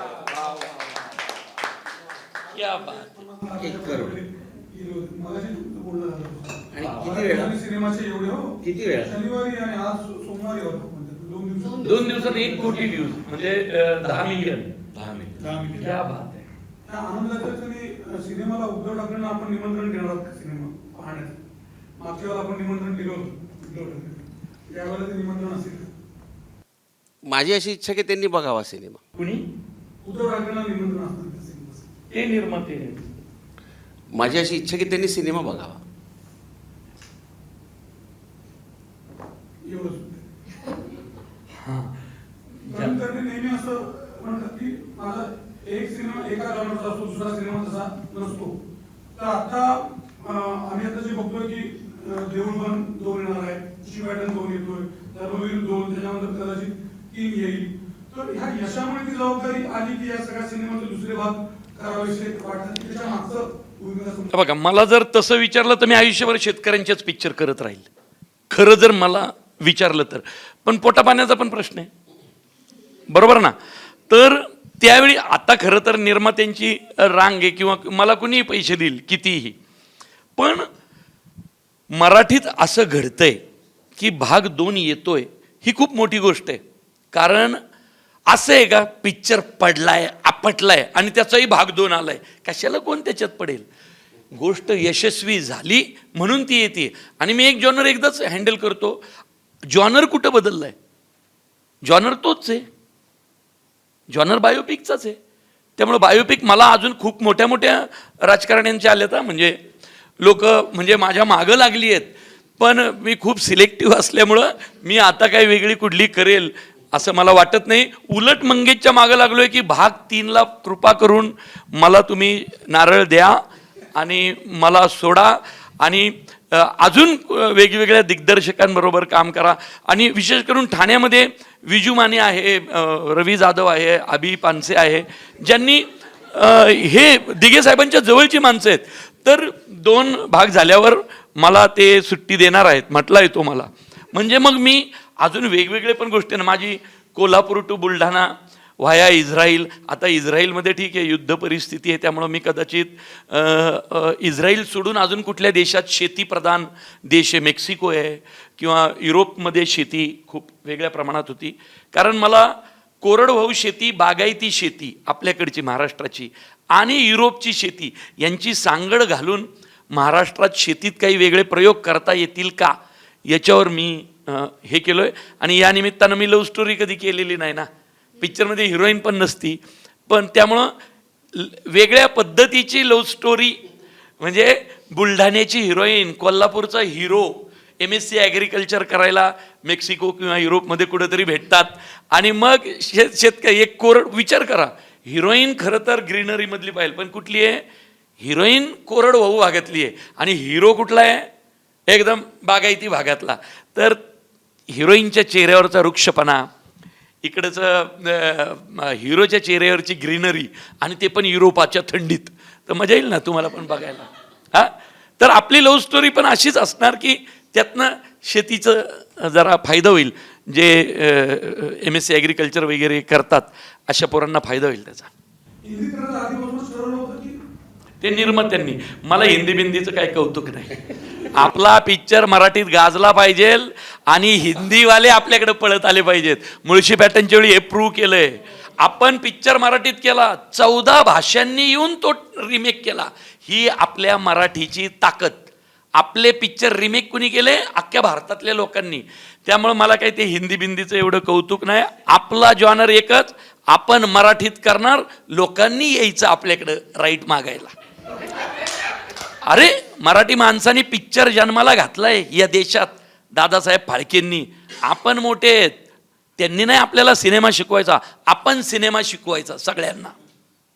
सिनेमाचे एवढे हो किती वेळा? शनिवारी आणि आज सोमवारी होतो. 2 दिवसात 1 कोटी व्ह्यूज म्हणजे 10 मिलियन. क्या बात आहे. त्या आनंदाच्या सिनेमाला उद्धव ठाकरेंना आपण निमंत्रण देणार आहोत का सिनेमा पाहण्याचं? मागच्या वेळेला आपण निमंत्रण दिलं होतं उद्धव ठाकरे, यावेळेला ते निमंत्रण असेल. माझी अशी इच्छा की त्यांनी बघावा सिनेमा. कुणी? उद्धव ठाकरेंना निमंत्रण असतं त्या सिनेमाचं. ते निर्माते. माझी अशी इच्छा की त्यांनी सिनेमा बघावा. एवढंच होतं. त्यांनी नेहमी असं म्हणतात की माझा एक सिनेमा एका जॉनरचा असतो, दुसरा सिनेमा तसा नसतो. तर आता आम्ही आता जे बघतोय की देऊळ पण 2 येणार आहे, शिवायटन 2 येतोय, धर्मवीर 2, त्याच्यानंतर कदाचित 3 येईल. तर ह्या यशामुळे ती जबाबदारी आली की या सगळ्या सिनेमाचे दुसरे भाग करावेसे वाटतात की त्याच्या मागचं भूमिका. बघा, मला जर तसं विचारलं तर मी आयुष्यभर शेतकऱ्यांचेच पिक्चर करत राहील, खरं जर मला विचारलं तर. पण पोटापाण्याचा पण प्रश्न आहे, बरोबर ना? तर त्यावेळी आता खरं तर निर्मात्यांची रांग आहे किंवा मला कुणीही पैसे देईल कितीही. पण मराठीत असं घडतंय की भाग 2 येतोय, ही खूप मोठी गोष्ट आहे. कारण असं आहे का, पिक्चर पडलाय, आपटलाय आणि त्याचाही भाग 2 आलाय, कशाला कोण त्याच्यात पडेल? गोष्ट यशस्वी झाली म्हणून ती येते. आणि मी एक जॉनर एकदाच हँडल करतो. जॉनर कुठं बदललाय? जॉनर तोच आहे, जॉनर बायोपिकचाच आहे. त्यामुळे बायोपिक मला अजून खूप मोठ्या मोठ्या राजकारण्यांच्या आल्या, म्हणजे लोक म्हणजे माझ्या मागं लागली आहेत. पण मी खूप सिलेक्टिव्ह असल्यामुळं मी आता काही वेगळी कुठली करेल असं मला वाटत नाही. उलट मंगेशच्या मागं लागलोय की भाग 3ला कृपा करून मला तुम्ही नारळ द्या आणि मला सोडा आणि अजून वेगवेगळ्या दिग्दर्शकांबरोबर काम करा. आणि विशेष करून ठाण्यामध्ये विजू माने आहे, रवी जाधव आहे, अभि पानसे आहे, ज्यांनी हे दिघे साहेबांच्या जवळची माणसं आहेत. तर 2 भाग झाल्यावर मला ते सुट्टी देणार आहेत म्हटलं आहे तो मला. म्हणजे मग मी अजून वेगवेगळे पण गोष्टी ना, माझी Kolhapur to Buldhana via Israel. आता इस्राईलमध्ये ठीक आहे, युद्ध परिस्थिती आहे, त्यामुळं मी कदाचित इस्राईल सोडून अजून कुठल्या देशात शेतीप्रधान देश आहे, मेक्सिको आहे किंवा युरोपमध्ये शेती खूप वेगळ्या प्रमाणात होती. कारण मला कोरडवाहू शेती, बागायती शेती आपल्याकडची महाराष्ट्राची आणि युरोपची शेती यांची सांगड घालून महाराष्ट्रात शेतीत काही वेगळे प्रयोग करता येतील का याच्यावर मी हे केलं आहे. आणि या निमित्तानं मी लव्ह स्टोरी कधी केलेली नाही ना, पिक्चरमध्ये हिरोईन पण नसती. पण त्यामुळं वेगळ्या पद्धतीची लव्ह स्टोरी, म्हणजे बुलढाण्याची हिरोईन, कोल्हापूरचा हिरो MSc ॲग्रिकल्चर करायला मेक्सिको किंवा युरोपमध्ये कुठेतरी भेटतात आणि मग शेतकरी एक विचार करा, हिरोईन खरं तर ग्रीनरीमधली पाहिजे, पण कुठली आहे? हिरोईन कोरडवाहू भागातली आहे आणि हिरो कुठला आहे? एकदम बागायती भागातला. तर हिरोईनच्या चेहऱ्यावरचा वृक्षपणा, इकडचं हिरोच्या चेहऱ्यावरची ग्रीनरी आणि ते पण युरोपाच्या थंडीत, तर मजा येईल ना तुम्हाला पण बघायला. हां, तर आपली लव्ह स्टोरी पण अशीच असणार की त्यातनं शेतीचं जरा फायदा होईल. जे MSc ॲग्रिकल्चर वगैरे करतात अशा पोरांना फायदा होईल त्याचा. हिंदी करायला आधीपासून ठरवलं होतं की ते निर्मात्यांनी. मला हिंदी बिंदीचं काय कौतुक नाही. आपला पिक्चर मराठीत गाजला पाहिजे आणि हिंदीवाले आपल्याकडे पळत आले पाहिजेत. मुळशी पॅटर्नच्या वेळी हे प्रूव्ह केलंय. आपण पिक्चर मराठीत केला, 14 भाषांनी येऊन तो रिमेक केला. ही आपल्या मराठीची ताकद. आपले पिक्चर रिमेक कुणी केले? अख्ख्या भारतातल्या लोकांनी. त्यामुळे मला काही ते हिंदी बिंदीचं एवढं कौतुक नाही. आपला जॉनर एकच, आपण मराठीत करणार, लोकांनी यायचं आपल्याकडं राईट मागायला. अरे मराठी माणसाने पिक्चर जन्माला घातलाय या देशात दादासाहेब फाळकेंनी. आपण मोठे आहेत, त्यांनी नाही आपल्याला सिनेमा शिकवायचा, आपण सिनेमा शिकवायचा सगळ्यांना.